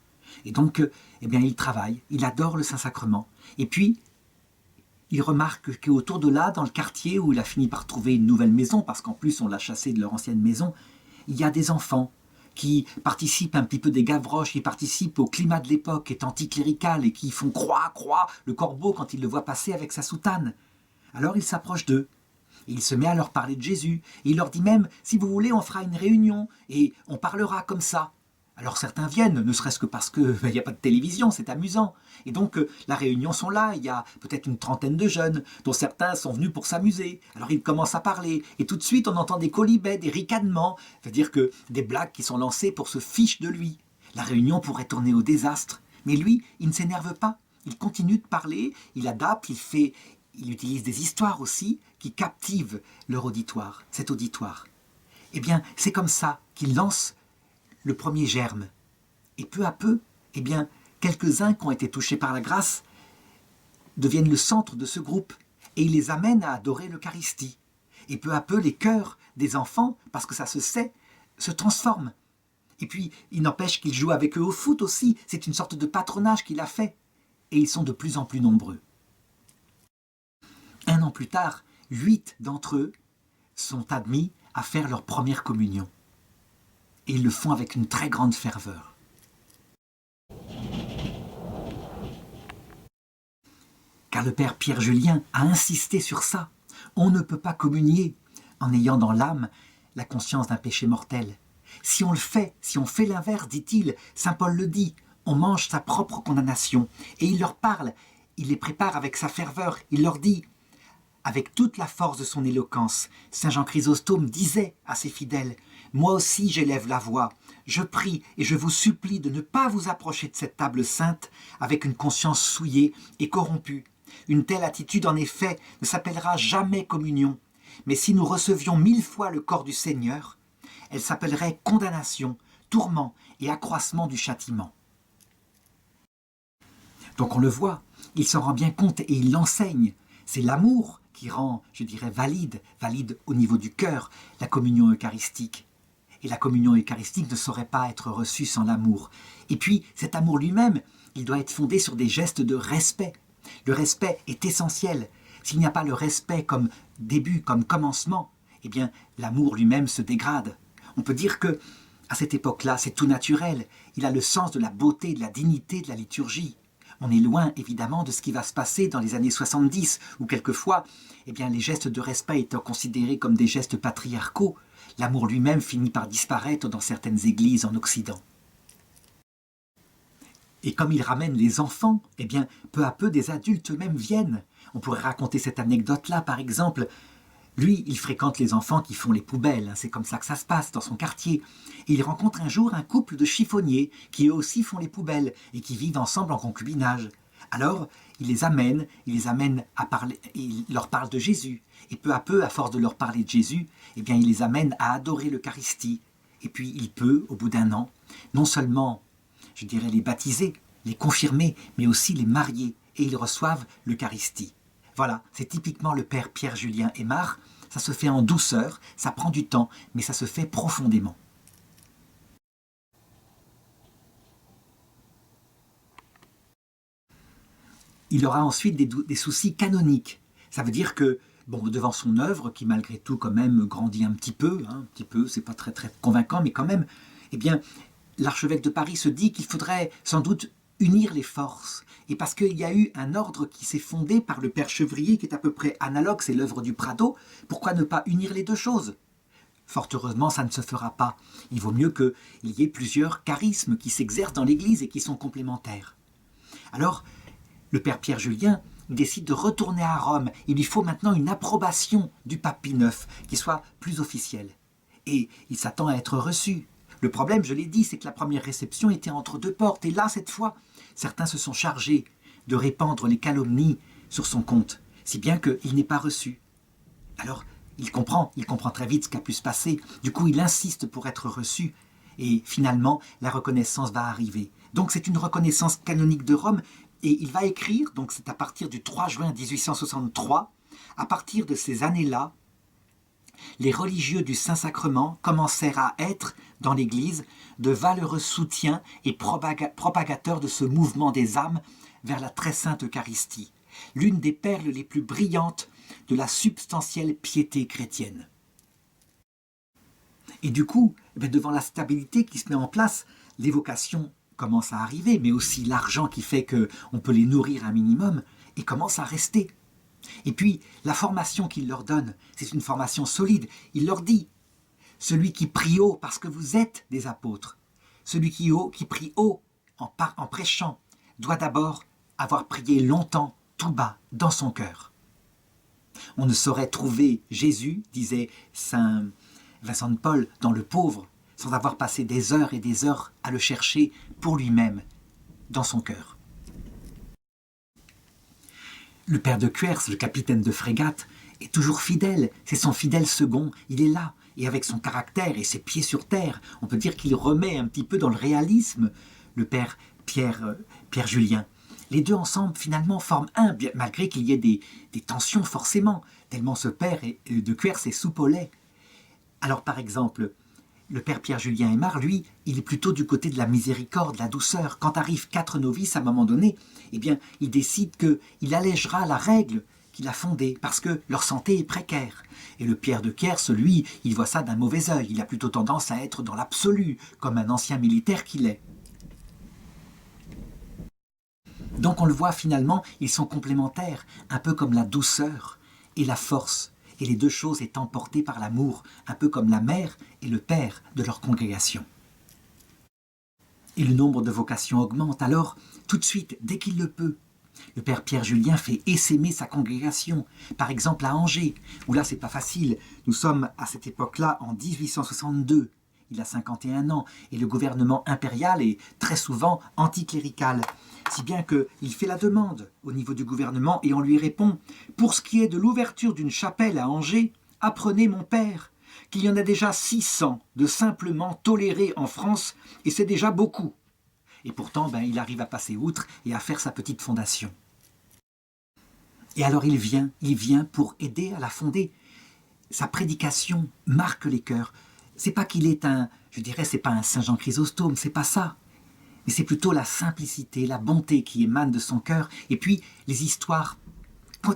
Et donc, eh bien, il travaille, il adore le Saint-Sacrement, et puis, il remarque qu'autour de là, dans le quartier où il a fini par trouver une nouvelle maison, parce qu'en plus on l'a chassé de leur ancienne maison, il y a des enfants qui participent un petit peu des Gavroches, qui participent au climat de l'époque, qui est anticlérical, et qui font croix, le corbeau quand ils le voient passer avec sa soutane. Alors il s'approche d'eux, et il se met à leur parler de Jésus, et il leur dit même, si vous voulez, on fera une réunion, et on parlera comme ça. Alors certains viennent, ne serait-ce que parce qu'il n'y a pas de télévision, c'est amusant. Et donc la réunion sont là, il y a peut-être une trentaine de jeunes, dont certains sont venus pour s'amuser. Alors ils commencent à parler, et tout de suite on entend des quolibets, des ricanements, c'est-à-dire que des blagues qui sont lancées pour se fiche de lui. La réunion pourrait tourner au désastre, mais lui, il ne s'énerve pas. Il continue de parler, il adapte, il utilise des histoires aussi qui captivent leur auditoire, cet auditoire. Eh bien, c'est comme ça qu'il lance le premier germe. Et peu à peu, eh bien, quelques-uns qui ont été touchés par la grâce deviennent le centre de ce groupe et il les amène à adorer l'Eucharistie. Et peu à peu, les cœurs des enfants, parce que ça se sait, se transforment. Et puis, il n'empêche qu'il joue avec eux au foot aussi. C'est une sorte de patronage qu'il a fait. Et ils sont de plus en plus nombreux. 1 an plus tard, 8 d'entre eux sont admis à faire leur première communion. Et ils le font avec une très grande ferveur. Car le père Pierre Julien a insisté sur ça. On ne peut pas communier en ayant dans l'âme la conscience d'un péché mortel. Si on le fait, si on fait l'inverse, dit-il, saint Paul le dit, on mange sa propre condamnation. Et il leur parle, il les prépare avec sa ferveur, il leur dit, avec toute la force de son éloquence, saint Jean Chrysostome disait à ses fidèles, « Moi aussi j'élève la voix, je prie et je vous supplie de ne pas vous approcher de cette table sainte avec une conscience souillée et corrompue. Une telle attitude, en effet, ne s'appellera jamais communion, mais si nous recevions 1000 fois le corps du Seigneur, elle s'appellerait condamnation, tourment et accroissement du châtiment. » Donc on le voit, il s'en rend bien compte et il l'enseigne. C'est l'amour qui rend, je dirais, valide au niveau du cœur, la communion eucharistique. Et la communion eucharistique ne saurait pas être reçue sans l'amour. Et puis, cet amour lui-même, il doit être fondé sur des gestes de respect. Le respect est essentiel. S'il n'y a pas le respect comme début, comme commencement, eh bien, l'amour lui-même se dégrade. On peut dire que, à cette époque-là, c'est tout naturel. Il a le sens de la beauté, de la dignité de la liturgie. On est loin, évidemment, de ce qui va se passer dans les années 70, où quelquefois, eh bien, les gestes de respect étant considérés comme des gestes patriarcaux, l'amour lui-même finit par disparaître dans certaines églises en Occident. Et comme il ramène les enfants, eh bien, peu à peu, des adultes eux-mêmes viennent. On pourrait raconter cette anecdote-là, par exemple. Lui, il fréquente les enfants qui font les poubelles, c'est comme ça que ça se passe dans son quartier. Et il rencontre un jour un couple de chiffonniers qui eux aussi font les poubelles et qui vivent ensemble en concubinage. Alors, il les amène à parler, il leur parle de Jésus. Et peu à peu, à force de leur parler de Jésus, eh bien, il les amène à adorer l'Eucharistie. Et puis, il peut, au bout d'1 an, non seulement, je dirais, les baptiser, les confirmer, mais aussi les marier. Et ils reçoivent l'Eucharistie. Voilà, c'est typiquement le père Pierre Julien Aymar. Ça se fait en douceur, ça prend du temps, mais ça se fait profondément. Il aura ensuite des soucis canoniques. Ça veut dire que, bon, devant son œuvre, qui malgré tout quand même grandit un petit peu, c'est pas très très convaincant, mais quand même, eh bien, l'archevêque de Paris se dit qu'il faudrait sans doute unir les forces. Et parce qu'il y a eu un ordre qui s'est fondé par le père Chevrier, qui est à peu près analogue, c'est l'œuvre du Prado, pourquoi ne pas unir les deux choses? Fort heureusement, ça ne se fera pas. Il vaut mieux qu'il y ait plusieurs charismes qui s'exercent dans l'Église et qui sont complémentaires. Alors, le père Pierre Julien décide de retourner à Rome. Il lui faut maintenant une approbation du pape Pie IX, qui soit plus officielle. Et il s'attend à être reçu. Le problème, je l'ai dit, c'est que la première réception était entre deux portes. Et là, cette fois, certains se sont chargés de répandre les calomnies sur son compte, si bien qu'il n'est pas reçu. Alors, il comprend très vite ce qui a pu se passer. Du coup, il insiste pour être reçu. Et finalement, la reconnaissance va arriver. Donc, c'est une reconnaissance canonique de Rome. Et il va écrire, donc c'est à partir du 3 juin 1863, à partir de ces années-là, les religieux du Saint-Sacrement commencèrent à être, dans l'Église, de valeureux soutiens et propagateurs de ce mouvement des âmes vers la très sainte Eucharistie, l'une des perles les plus brillantes de la substantielle piété chrétienne. Et du coup, devant la stabilité qui se met en place, les vocations commencent à arriver, mais aussi l'argent qui fait qu'on peut les nourrir un minimum, et commence à rester. Et puis, la formation qu'il leur donne, c'est une formation solide. Il leur dit, celui qui prie haut parce que vous êtes des apôtres, celui qui prie haut en prêchant, doit d'abord avoir prié longtemps, tout bas, dans son cœur. On ne saurait trouver Jésus, disait saint Vincent de Paul, dans le pauvre, sans avoir passé des heures et des heures à le chercher pour lui-même, dans son cœur. Le père de Cuers, le capitaine de frégate, est toujours fidèle, c'est son fidèle second, il est là. Et avec son caractère et ses pieds sur terre, on peut dire qu'il remet un petit peu dans le réalisme le père Pierre Julien. Les deux ensemble, finalement, forment un, bien, malgré qu'il y ait des tensions forcément, tellement ce père de Cuers est soupe au lait. Alors, par exemple, le père Pierre Julien Aymar, lui, il est plutôt du côté de la miséricorde, de la douceur. Quand arrivent 4 novices, à un moment donné, eh bien, il décide qu'il allègera la règle qu'il a fondée, parce que leur santé est précaire. Et le Pierre de Cuers, lui, il voit ça d'un mauvais œil. Il a plutôt tendance à être dans l'absolu, comme un ancien militaire qu'il est. Donc on le voit finalement, ils sont complémentaires, un peu comme la douceur et la force. Et les deux choses étant portées par l'amour, un peu comme la mère et le père de leur congrégation. Et le nombre de vocations augmente. Alors, tout de suite, dès qu'il le peut, le père Pierre Julien fait essaimer sa congrégation. Par exemple à Angers, où là c'est pas facile. Nous sommes à cette époque-là en 1862. Il a 51 ans et le gouvernement impérial est très souvent anticlérical. Si bien qu'il fait la demande au niveau du gouvernement et on lui répond « Pour ce qui est de l'ouverture d'une chapelle à Angers, apprenez mon père qu'il y en a déjà 600 de simplement tolérés en France et c'est déjà beaucoup. » Et pourtant, il arrive à passer outre et à faire sa petite fondation. Et alors il vient pour aider à la fonder. Sa prédication marque les cœurs. C'est pas qu'il est c'est pas un Saint Jean Chrysostome, c'est pas ça. Mais c'est plutôt la simplicité, la bonté qui émane de son cœur, et puis les histoires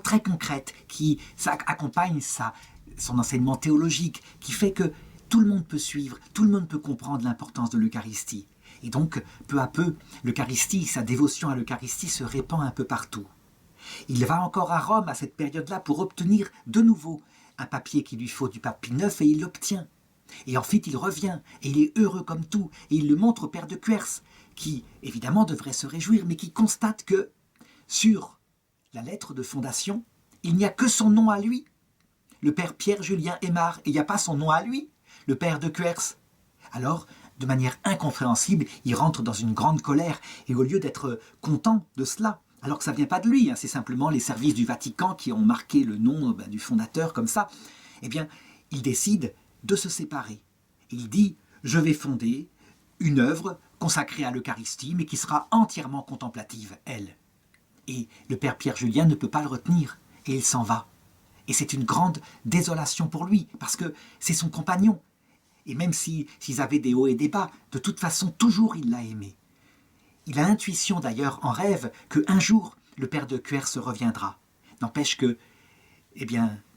très concrètes qui accompagnent son enseignement théologique, qui fait que tout le monde peut suivre, tout le monde peut comprendre l'importance de l'Eucharistie. Et donc, peu à peu, l'Eucharistie, sa dévotion à l'Eucharistie se répand un peu partout. Il va encore à Rome à cette période-là pour obtenir de nouveau un papier qu'il lui faut du pape Pie IX et il l'obtient. Et ensuite il revient, et il est heureux comme tout, et il le montre au père de Cuers, qui évidemment devrait se réjouir, mais qui constate que sur la lettre de fondation, il n'y a que son nom à lui, le père Pierre Julien Aymar, et il n'y a pas son nom à lui, le père de Cuers. Alors, de manière incompréhensible, il rentre dans une grande colère, et au lieu d'être content de cela, alors que ça ne vient pas de lui, c'est simplement les services du Vatican qui ont marqué le nom du fondateur comme ça, eh bien, il décide de se séparer. Il dit « Je vais fonder une œuvre consacrée à l'Eucharistie, mais qui sera entièrement contemplative, elle. » Et le père Pierre Julien ne peut pas le retenir, et il s'en va. Et c'est une grande désolation pour lui, parce que c'est son compagnon. Et même s'ils avaient des hauts et des bas, de toute façon, toujours il l'a aimé. Il a l'intuition d'ailleurs en rêve qu'un jour, le père de Cuers reviendra. N'empêche que,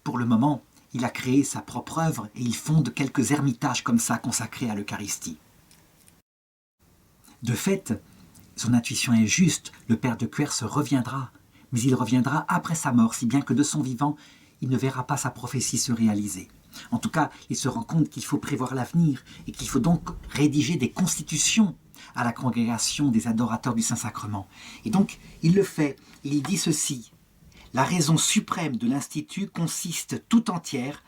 pour le moment, il a créé sa propre œuvre et il fonde quelques ermitages comme ça consacrés à l'Eucharistie. De fait, son intuition est juste, le père de Cuers reviendra, mais il reviendra après sa mort, si bien que de son vivant, il ne verra pas sa prophétie se réaliser. En tout cas, il se rend compte qu'il faut prévoir l'avenir et qu'il faut donc rédiger des constitutions à la congrégation des adorateurs du Saint-Sacrement. Et donc, il le fait, et il dit ceci. La raison suprême de l'Institut consiste tout entière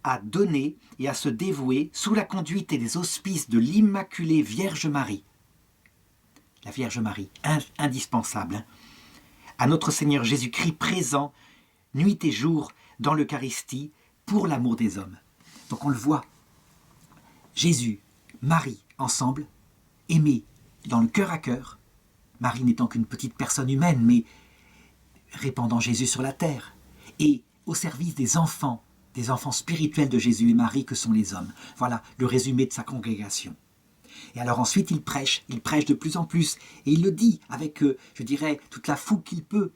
à donner et à se dévouer sous la conduite et les auspices de l'Immaculée Vierge Marie. La Vierge Marie, indispensable, à notre Seigneur Jésus-Christ présent, nuit et jour, dans l'Eucharistie, pour l'amour des hommes. Donc on le voit, Jésus, Marie, ensemble, aimés dans le cœur à cœur, Marie n'étant qu'une petite personne humaine, mais répandant Jésus sur la terre, et au service des enfants spirituels de Jésus et Marie que sont les hommes. Voilà le résumé de sa congrégation. Et alors ensuite il prêche de plus en plus, et il le dit avec, toute la fougue qu'il peut,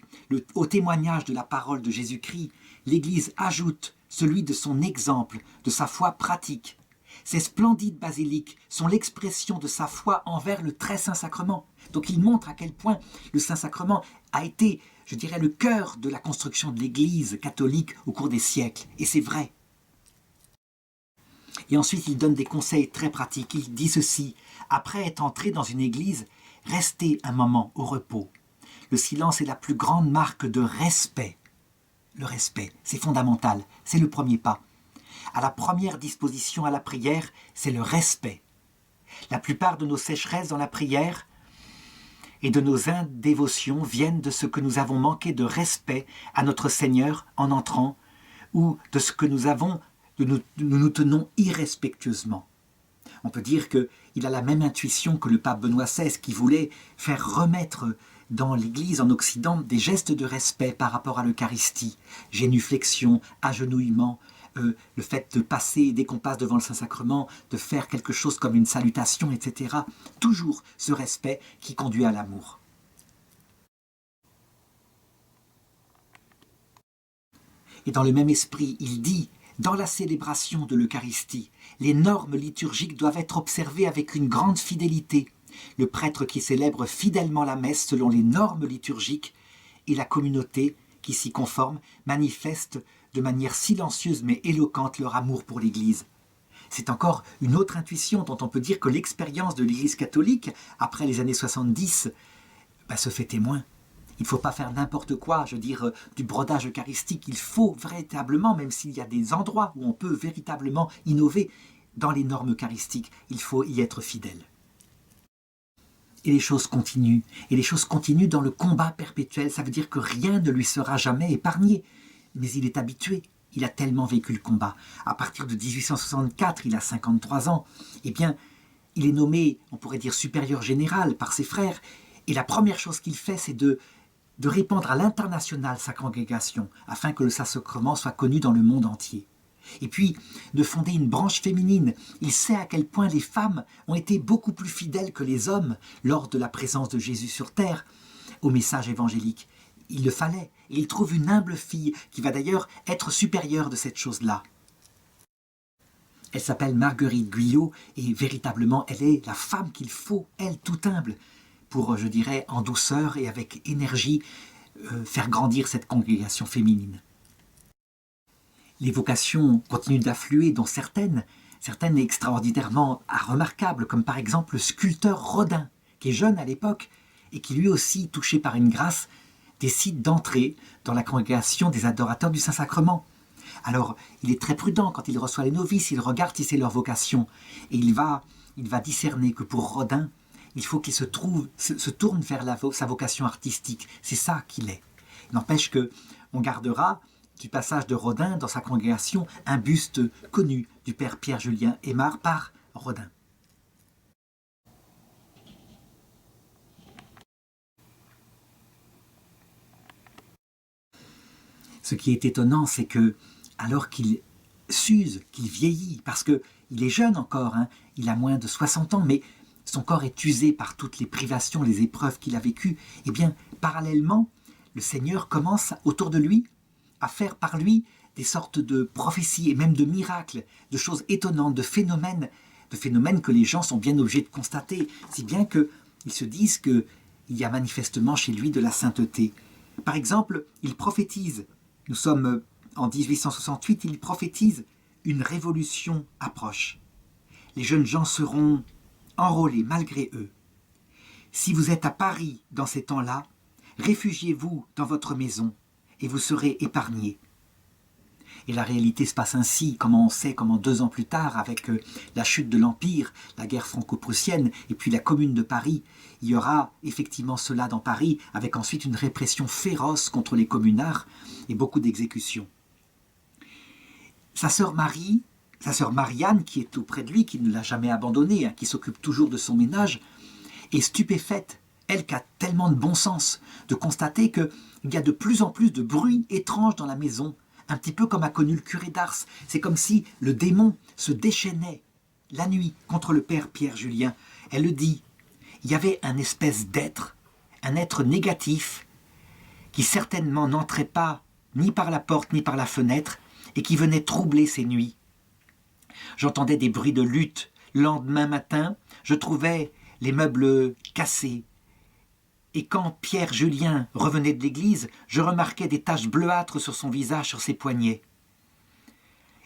au témoignage de la parole de Jésus-Christ. L'Église ajoute celui de son exemple, de sa foi pratique. Ces splendides basiliques sont l'expression de sa foi envers le très saint sacrement. Donc il montre à quel point le saint sacrement a été, le cœur de la construction de l'Église catholique au cours des siècles. Et c'est vrai. Et ensuite, il donne des conseils très pratiques. Il dit ceci. Après être entré dans une église, restez un moment au repos. Le silence est la plus grande marque de respect. Le respect, c'est fondamental. C'est le premier pas. À la première disposition à la prière, c'est le respect. La plupart de nos sécheresses dans la prière et de nos indévotions viennent de ce que nous avons manqué de respect à notre Seigneur en entrant ou de ce que nous avons, nous nous tenons irrespectueusement. On peut dire qu'il a la même intuition que le pape Benoît XVI qui voulait faire remettre dans l'Église en Occident des gestes de respect par rapport à l'Eucharistie, génuflexion, agenouillement, le fait de passer, dès qu'on passe devant le Saint-Sacrement, de faire quelque chose comme une salutation, etc. Toujours ce respect qui conduit à l'amour. Et dans le même esprit, il dit, dans la célébration de l'Eucharistie, les normes liturgiques doivent être observées avec une grande fidélité. Le prêtre qui célèbre fidèlement la messe selon les normes liturgiques et la communauté qui s'y conforme manifestent de manière silencieuse mais éloquente leur amour pour l'Église. C'est encore une autre intuition dont on peut dire que l'expérience de l'Église catholique, après les années 70, se fait témoin. Il ne faut pas faire n'importe quoi, je veux dire, du brodage eucharistique. Il faut véritablement, même s'il y a des endroits où on peut véritablement innover dans les normes eucharistiques, il faut y être fidèle. Et les choses continuent. Et les choses continuent dans le combat perpétuel. Ça veut dire que rien ne lui sera jamais épargné. Mais il est habitué. Il a tellement vécu le combat. À partir de 1864, il a 53 ans. Eh bien, il est nommé, on pourrait dire, supérieur général par ses frères. Et la première chose qu'il fait, c'est de répandre à l'international sa congrégation, afin que le Saint-Sacrement soit connu dans le monde entier. Et puis, de fonder une branche féminine. Il sait à quel point les femmes ont été beaucoup plus fidèles que les hommes lors de la présence de Jésus sur terre, au message évangélique. Il le fallait. Et il trouve une humble fille qui va d'ailleurs être supérieure de cette chose-là. Elle s'appelle Marguerite Guyot et véritablement, elle est la femme qu'il faut, elle tout humble, pour, je dirais, en douceur et avec énergie, faire grandir cette congrégation féminine. Les vocations continuent d'affluer, dont certaines extraordinairement remarquables, comme par exemple le sculpteur Rodin, qui est jeune à l'époque et qui lui aussi, touché par une grâce, décide d'entrer dans la congrégation des adorateurs du Saint-Sacrement. Alors, il est très prudent quand il reçoit les novices, il regarde si c'est leur vocation, et il va discerner que pour Rodin, il faut qu'il se tourne vers sa vocation artistique. C'est ça qu'il est. Il n'empêche qu'on gardera du passage de Rodin dans sa congrégation un buste connu du père Pierre-Julien Aymar par Rodin. Ce qui est étonnant, c'est que, alors qu'il s'use, qu'il vieillit, parce qu'il est jeune encore, il a moins de 60 ans, mais son corps est usé par toutes les privations, les épreuves qu'il a vécues, et bien, parallèlement, le Seigneur commence autour de lui à faire par lui des sortes de prophéties et même de miracles, de choses étonnantes, de phénomènes que les gens sont bien obligés de constater, si bien qu'ils se disent qu'il y a manifestement chez lui de la sainteté. Par exemple, il prophétise, nous sommes en 1868, il prophétise une révolution approche. Les jeunes gens seront enrôlés malgré eux. Si vous êtes à Paris dans ces temps-là, réfugiez-vous dans votre maison et vous serez épargnés. Et la réalité se passe ainsi, comment on sait, comment 2 ans plus tard, avec la chute de l'Empire, la guerre franco-prussienne et puis la Commune de Paris, il y aura effectivement cela dans Paris, avec ensuite une répression féroce contre les communards et beaucoup d'exécutions. Sa sœur Marianne, qui est auprès de lui, qui ne l'a jamais abandonné, qui s'occupe toujours de son ménage, est stupéfaite, elle qui a tellement de bon sens, de constater qu'il y a de plus en plus de bruits étranges dans la maison, un petit peu comme a connu le curé d'Ars. C'est comme si le démon se déchaînait la nuit contre le père Pierre-Julien. Elle le dit, il y avait un espèce d'être, un être négatif, qui certainement n'entrait pas ni par la porte ni par la fenêtre, et qui venait troubler ces nuits. J'entendais des bruits de lutte. Le lendemain matin, je trouvais les meubles cassés. Et quand Pierre-Julien revenait de l'église, je remarquais des taches bleuâtres sur son visage, sur ses poignets.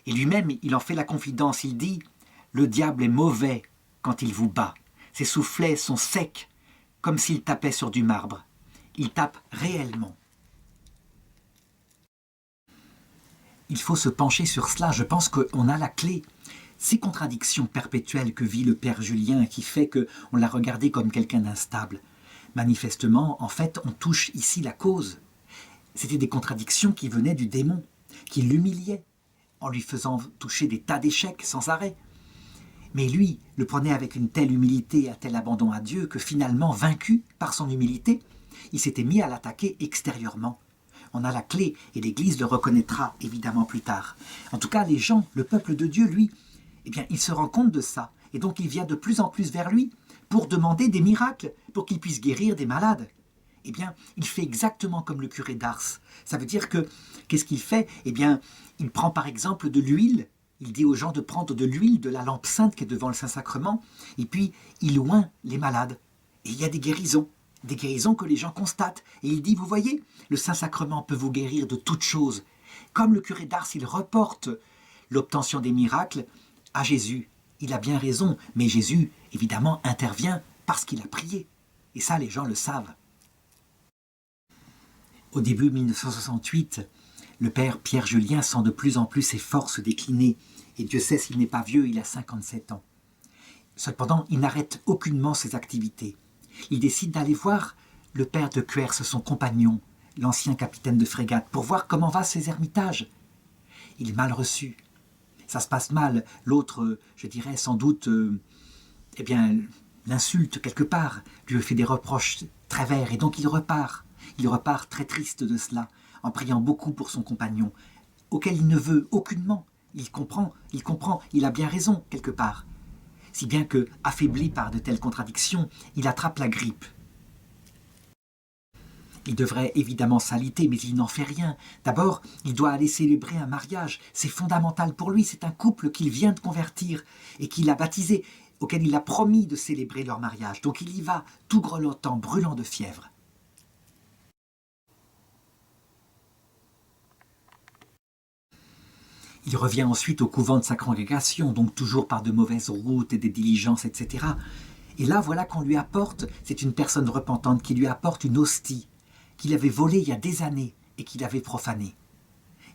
Et lui-même, il en fait la confidence, il dit « Le diable est mauvais quand il vous bat. Ses soufflets sont secs, comme s'il tapait sur du marbre. Il tape réellement. » Il faut se pencher sur cela. Je pense qu'on a la clé. Ces contradictions perpétuelles que vit le père Julien, qui fait qu'on l'a regardé comme quelqu'un d'instable. Manifestement, en fait, on touche ici la cause. C'était des contradictions qui venaient du démon. qui l'humiliait en lui faisant toucher des tas d'échecs sans arrêt. Mais lui le prenait avec une telle humilité et un tel abandon à Dieu que finalement, vaincu par son humilité, il s'était mis à l'attaquer extérieurement. On a la clé et l'Église le reconnaîtra évidemment plus tard. En tout cas, les gens, le peuple de Dieu, lui, eh bien, il se rend compte de ça. Et donc, il vient de plus en plus vers lui pour demander des miracles, pour qu'il puisse guérir des malades. Eh bien, il fait exactement comme le curé d'Ars. Ça veut dire que, qu'est-ce qu'il fait? Eh bien, il prend par exemple de l'huile. Il dit aux gens de prendre de l'huile de la lampe sainte qui est devant le Saint-Sacrement, et puis il oint les malades. Et il y a des guérisons que les gens constatent. Et il dit, vous voyez, le Saint-Sacrement peut vous guérir de toutes choses. Comme le curé d'Ars, il reporte l'obtention des miracles à Jésus. Il a bien raison, mais Jésus, évidemment, intervient parce qu'il a prié. Et ça, les gens le savent. Au début 1968, le père Pierre Julien sent de plus en plus ses forces décliner. Et Dieu sait s'il n'est pas vieux, il a 57 ans. Cependant, il n'arrête aucunement ses activités. Il décide d'aller voir le père de Cuers, son compagnon, l'ancien capitaine de frégate, pour voir comment va ses ermitages. Il est mal reçu. Ça se passe mal. L'autre, je dirais sans doute, eh bien, l'insulte quelque part, lui fait des reproches très verts, et donc il repart. Il repart très triste de cela, en priant beaucoup pour son compagnon, auquel il ne veut aucunement. Il comprend, il a bien raison quelque part. Si bien que, affaibli par de telles contradictions, il attrape la grippe. Il devrait évidemment s'aliter, mais il n'en fait rien. D'abord, il doit aller célébrer un mariage. C'est fondamental pour lui, c'est un couple qu'il vient de convertir et qu'il a baptisé, auquel il a promis de célébrer leur mariage. Donc il y va, tout grelottant, brûlant de fièvre. Il revient ensuite au couvent de sa congrégation, donc toujours par de mauvaises routes et des diligences, etc. Et là, voilà qu'on lui apporte, c'est une personne repentante qui lui apporte une hostie qu'il avait volée il y a des années et qu'il avait profanée.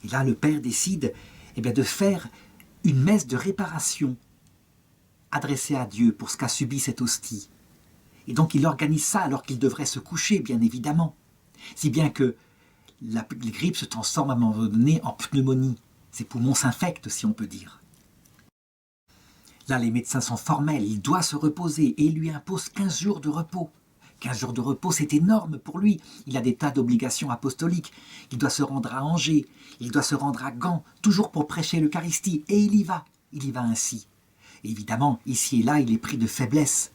Et là, le père décide de faire une messe de réparation adressée à Dieu pour ce qu'a subi cette hostie. Et donc il organise ça alors qu'il devrait se coucher, bien évidemment. Si bien que la grippe se transforme à un moment donné en pneumonie. Ses poumons s'infectent, si on peut dire. Là, les médecins sont formels, il doit se reposer et il lui impose 15 jours de repos. 15 jours de repos, c'est énorme pour lui. Il a des tas d'obligations apostoliques. Il doit se rendre à Angers, il doit se rendre à Gand, toujours pour prêcher l'Eucharistie. Et il y va ainsi. Et évidemment, ici et là, il est pris de faiblesse.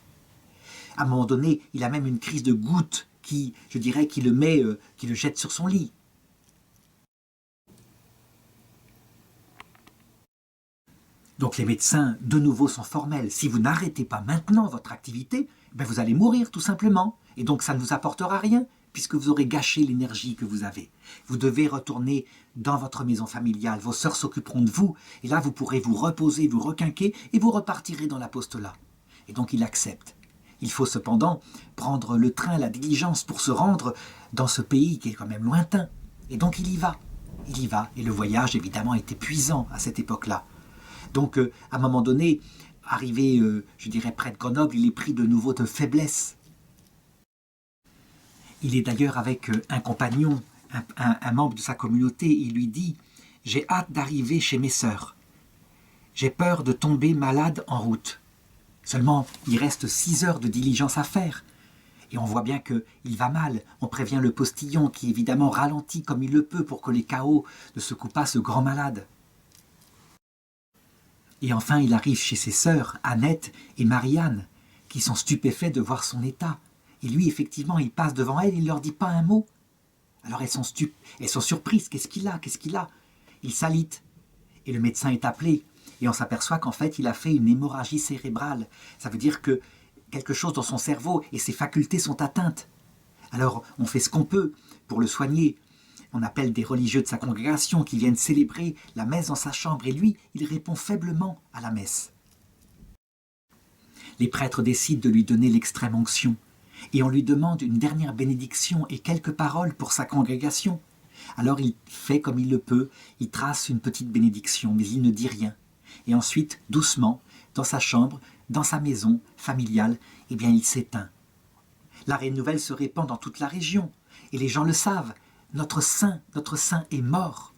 À un moment donné, il a même une crise de goutte qui le jette sur son lit. Donc les médecins, de nouveau, sont formels. Si vous n'arrêtez pas maintenant votre activité, vous allez mourir tout simplement. Et donc ça ne vous apportera rien, puisque vous aurez gâché l'énergie que vous avez. Vous devez retourner dans votre maison familiale. Vos sœurs s'occuperont de vous. Et là, vous pourrez vous reposer, vous requinquer, et vous repartirez dans l'apostolat. Et donc il accepte. Il faut cependant prendre le train, la diligence, pour se rendre dans ce pays qui est quand même lointain. Et donc il y va. Et le voyage, évidemment, est épuisant à cette époque-là. Donc, à un moment donné, arrivé, près de Grenoble, il est pris de nouveau de faiblesse. Il est d'ailleurs avec un compagnon, un membre de sa communauté, il lui dit « J'ai hâte d'arriver chez mes sœurs. J'ai peur de tomber malade en route. » Seulement, il reste 6 heures de diligence à faire. Et on voit bien qu'il va mal. On prévient le postillon qui, évidemment, ralentit comme il le peut pour que les chaos ne secouent pas ce grand malade. Et enfin, il arrive chez ses sœurs, Annette et Marianne, qui sont stupéfaits de voir son état. Et lui, effectivement, il passe devant elles, il ne leur dit pas un mot. Alors elles sont surprises. Qu'est-ce qu'il a? Il s'alite. Et le médecin est appelé. Et on s'aperçoit qu'en fait, il a fait une hémorragie cérébrale. Ça veut dire que quelque chose dans son cerveau et ses facultés sont atteintes. Alors, on fait ce qu'on peut pour le soigner. On appelle des religieux de sa congrégation qui viennent célébrer la messe dans sa chambre et lui, il répond faiblement à la messe. Les prêtres décident de lui donner l'extrême onction et on lui demande une dernière bénédiction et quelques paroles pour sa congrégation. Alors il fait comme il le peut, il trace une petite bénédiction mais il ne dit rien. Et ensuite, doucement, dans sa chambre, dans sa maison familiale, il s'éteint. L'arrêt nouvelle se répand dans toute la région et les gens le savent. Notre saint est mort.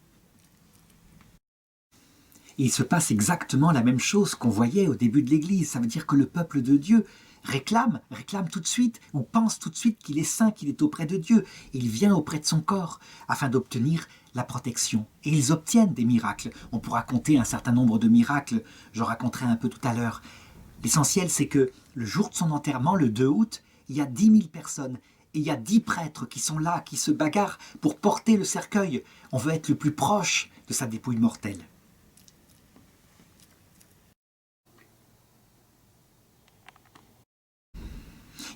Et il se passe exactement la même chose qu'on voyait au début de l'Église. Ça veut dire que le peuple de Dieu réclame tout de suite, ou pense tout de suite qu'il est saint, qu'il est auprès de Dieu. Et il vient auprès de son corps afin d'obtenir la protection. Et ils obtiennent des miracles. On pourra compter un certain nombre de miracles, j'en raconterai un peu tout à l'heure. L'essentiel, c'est que le jour de son enterrement, le 2 août, il y a 10 000 personnes. Et il y a 10 prêtres qui sont là, qui se bagarrent pour porter le cercueil. On veut être le plus proche de sa dépouille mortelle.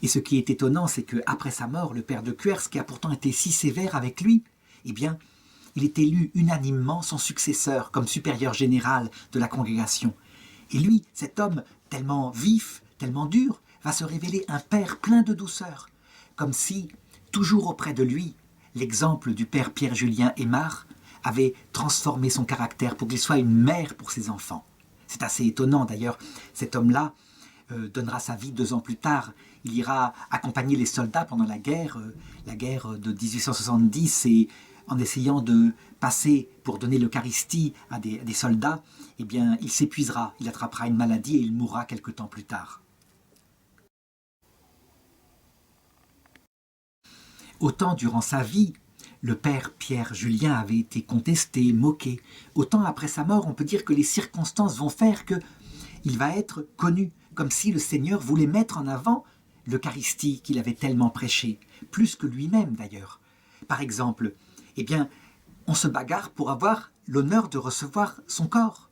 Et ce qui est étonnant, c'est qu'après sa mort, le père de Cuers, qui a pourtant été si sévère avec lui, eh bien, il est élu unanimement son successeur comme supérieur général de la congrégation. Et lui, cet homme tellement vif, tellement dur, va se révéler un père plein de douceur, comme si, toujours auprès de lui, l'exemple du père Pierre-Julien Aymar avait transformé son caractère pour qu'il soit une mère pour ses enfants. C'est assez étonnant d'ailleurs, cet homme-là donnera sa vie 2 ans plus tard. Il ira accompagner les soldats pendant la guerre de 1870, et en essayant de passer pour donner l'Eucharistie à des soldats, eh bien, il s'épuisera, il attrapera une maladie et il mourra quelque temps plus tard. Autant durant sa vie, le père Pierre-Julien avait été contesté, moqué, autant après sa mort, on peut dire que les circonstances vont faire qu'il va être connu, comme si le Seigneur voulait mettre en avant l'Eucharistie qu'il avait tellement prêchée, plus que lui-même d'ailleurs. Par exemple, eh bien, on se bagarre pour avoir l'honneur de recevoir son corps.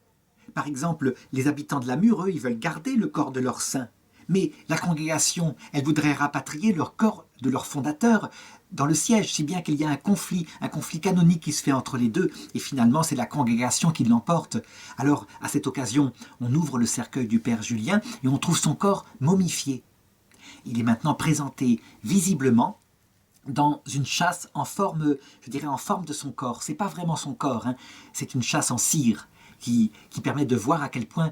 Par exemple, les habitants de la Mure, eux, ils veulent garder le corps de leur saint. Mais la congrégation, elle voudrait rapatrier leur corps de leur fondateur dans le siège, si bien qu'il y a un conflit canonique qui se fait entre les deux, et finalement c'est la congrégation qui l'emporte. Alors, à cette occasion, on ouvre le cercueil du père Julien et on trouve son corps momifié. Il est maintenant présenté visiblement dans une châsse en forme, je dirais en forme de son corps. C'est pas vraiment son corps, hein. C'est une châsse en cire qui permet de voir à quel point,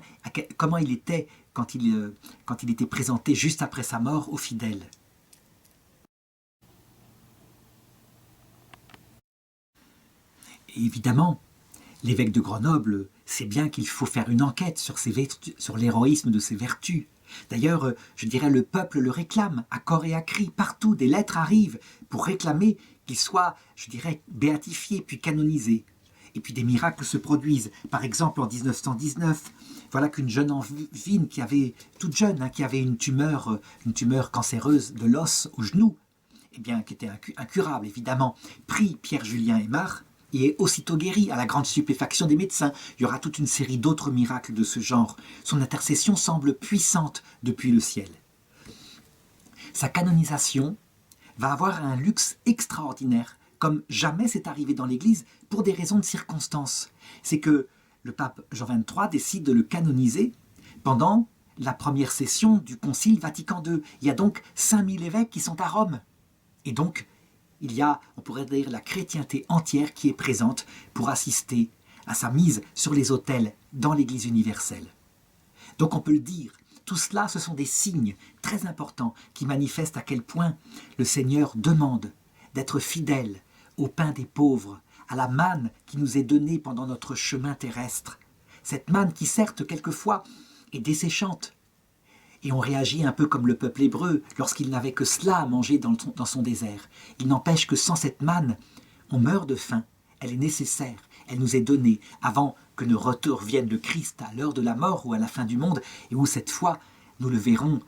comment il était quand il était présenté juste après sa mort aux fidèles. Et évidemment, l'évêque de Grenoble sait bien qu'il faut faire une enquête sur l'héroïsme de ses vertus. D'ailleurs, je dirais, le peuple le réclame, à corps et à cri, partout, des lettres arrivent pour réclamer qu'il soit, je dirais, béatifié, puis canonisé. Et puis des miracles se produisent. Par exemple, en 1919, voilà qu'une jeune envine qui avait, toute jeune, qui avait une tumeur cancéreuse de l'os au genou, eh bien, qui était incurable évidemment, prit Pierre-Julien Aymar et est aussitôt guéri, à la grande stupéfaction des médecins. Il y aura toute une série d'autres miracles de ce genre. Son intercession semble puissante depuis le ciel. Sa canonisation va avoir un luxe extraordinaire, comme jamais c'est arrivé dans l'Église, pour des raisons de circonstances. C'est que le pape Jean XXIII décide de le canoniser pendant la première session du Concile Vatican II. Il y a donc 5000 évêques qui sont à Rome. Et donc, il y a, on pourrait dire, la chrétienté entière qui est présente pour assister à sa mise sur les autels dans l'Église universelle. Donc on peut le dire, tout cela, ce sont des signes très importants qui manifestent à quel point le Seigneur demande d'être fidèle au pain des pauvres, à la manne qui nous est donnée pendant notre chemin terrestre. Cette manne qui, certes, quelquefois, est desséchante. Et on réagit un peu comme le peuple hébreu lorsqu'il n'avait que cela à manger dans son désert. Il n'empêche que sans cette manne, on meurt de faim. Elle est nécessaire, elle nous est donnée avant que ne revienne le Christ à l'heure de la mort ou à la fin du monde, et où cette fois, nous le verrons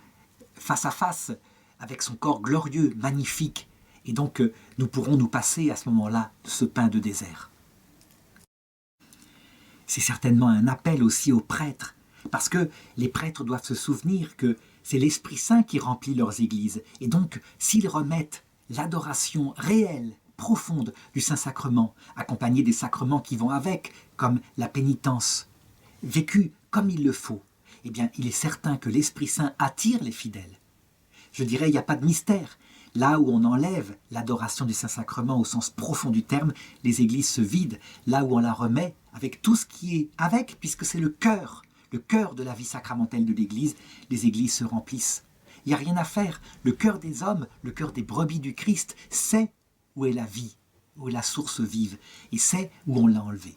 face à face, avec son corps glorieux, magnifique. Et donc, nous pourrons nous passer à ce moment-là de ce pain de désert. C'est certainement un appel aussi aux prêtres, parce que les prêtres doivent se souvenir que c'est l'Esprit Saint qui remplit leurs églises. Et donc, s'ils remettent l'adoration réelle, profonde du Saint-Sacrement, accompagnée des sacrements qui vont avec, comme la pénitence, vécue comme il le faut, eh bien, il est certain que l'Esprit Saint attire les fidèles. Je dirais, il n'y a pas de mystère. Là où on enlève l'adoration du Saint-Sacrement au sens profond du terme, les églises se vident. Là où on la remet, avec tout ce qui est avec, puisque c'est le cœur de la vie sacramentelle de l'Église, les églises se remplissent. Il n'y a rien à faire. Le cœur des hommes, le cœur des brebis du Christ, sait où est la vie, où est la source vive, et sait où on l'a enlevé.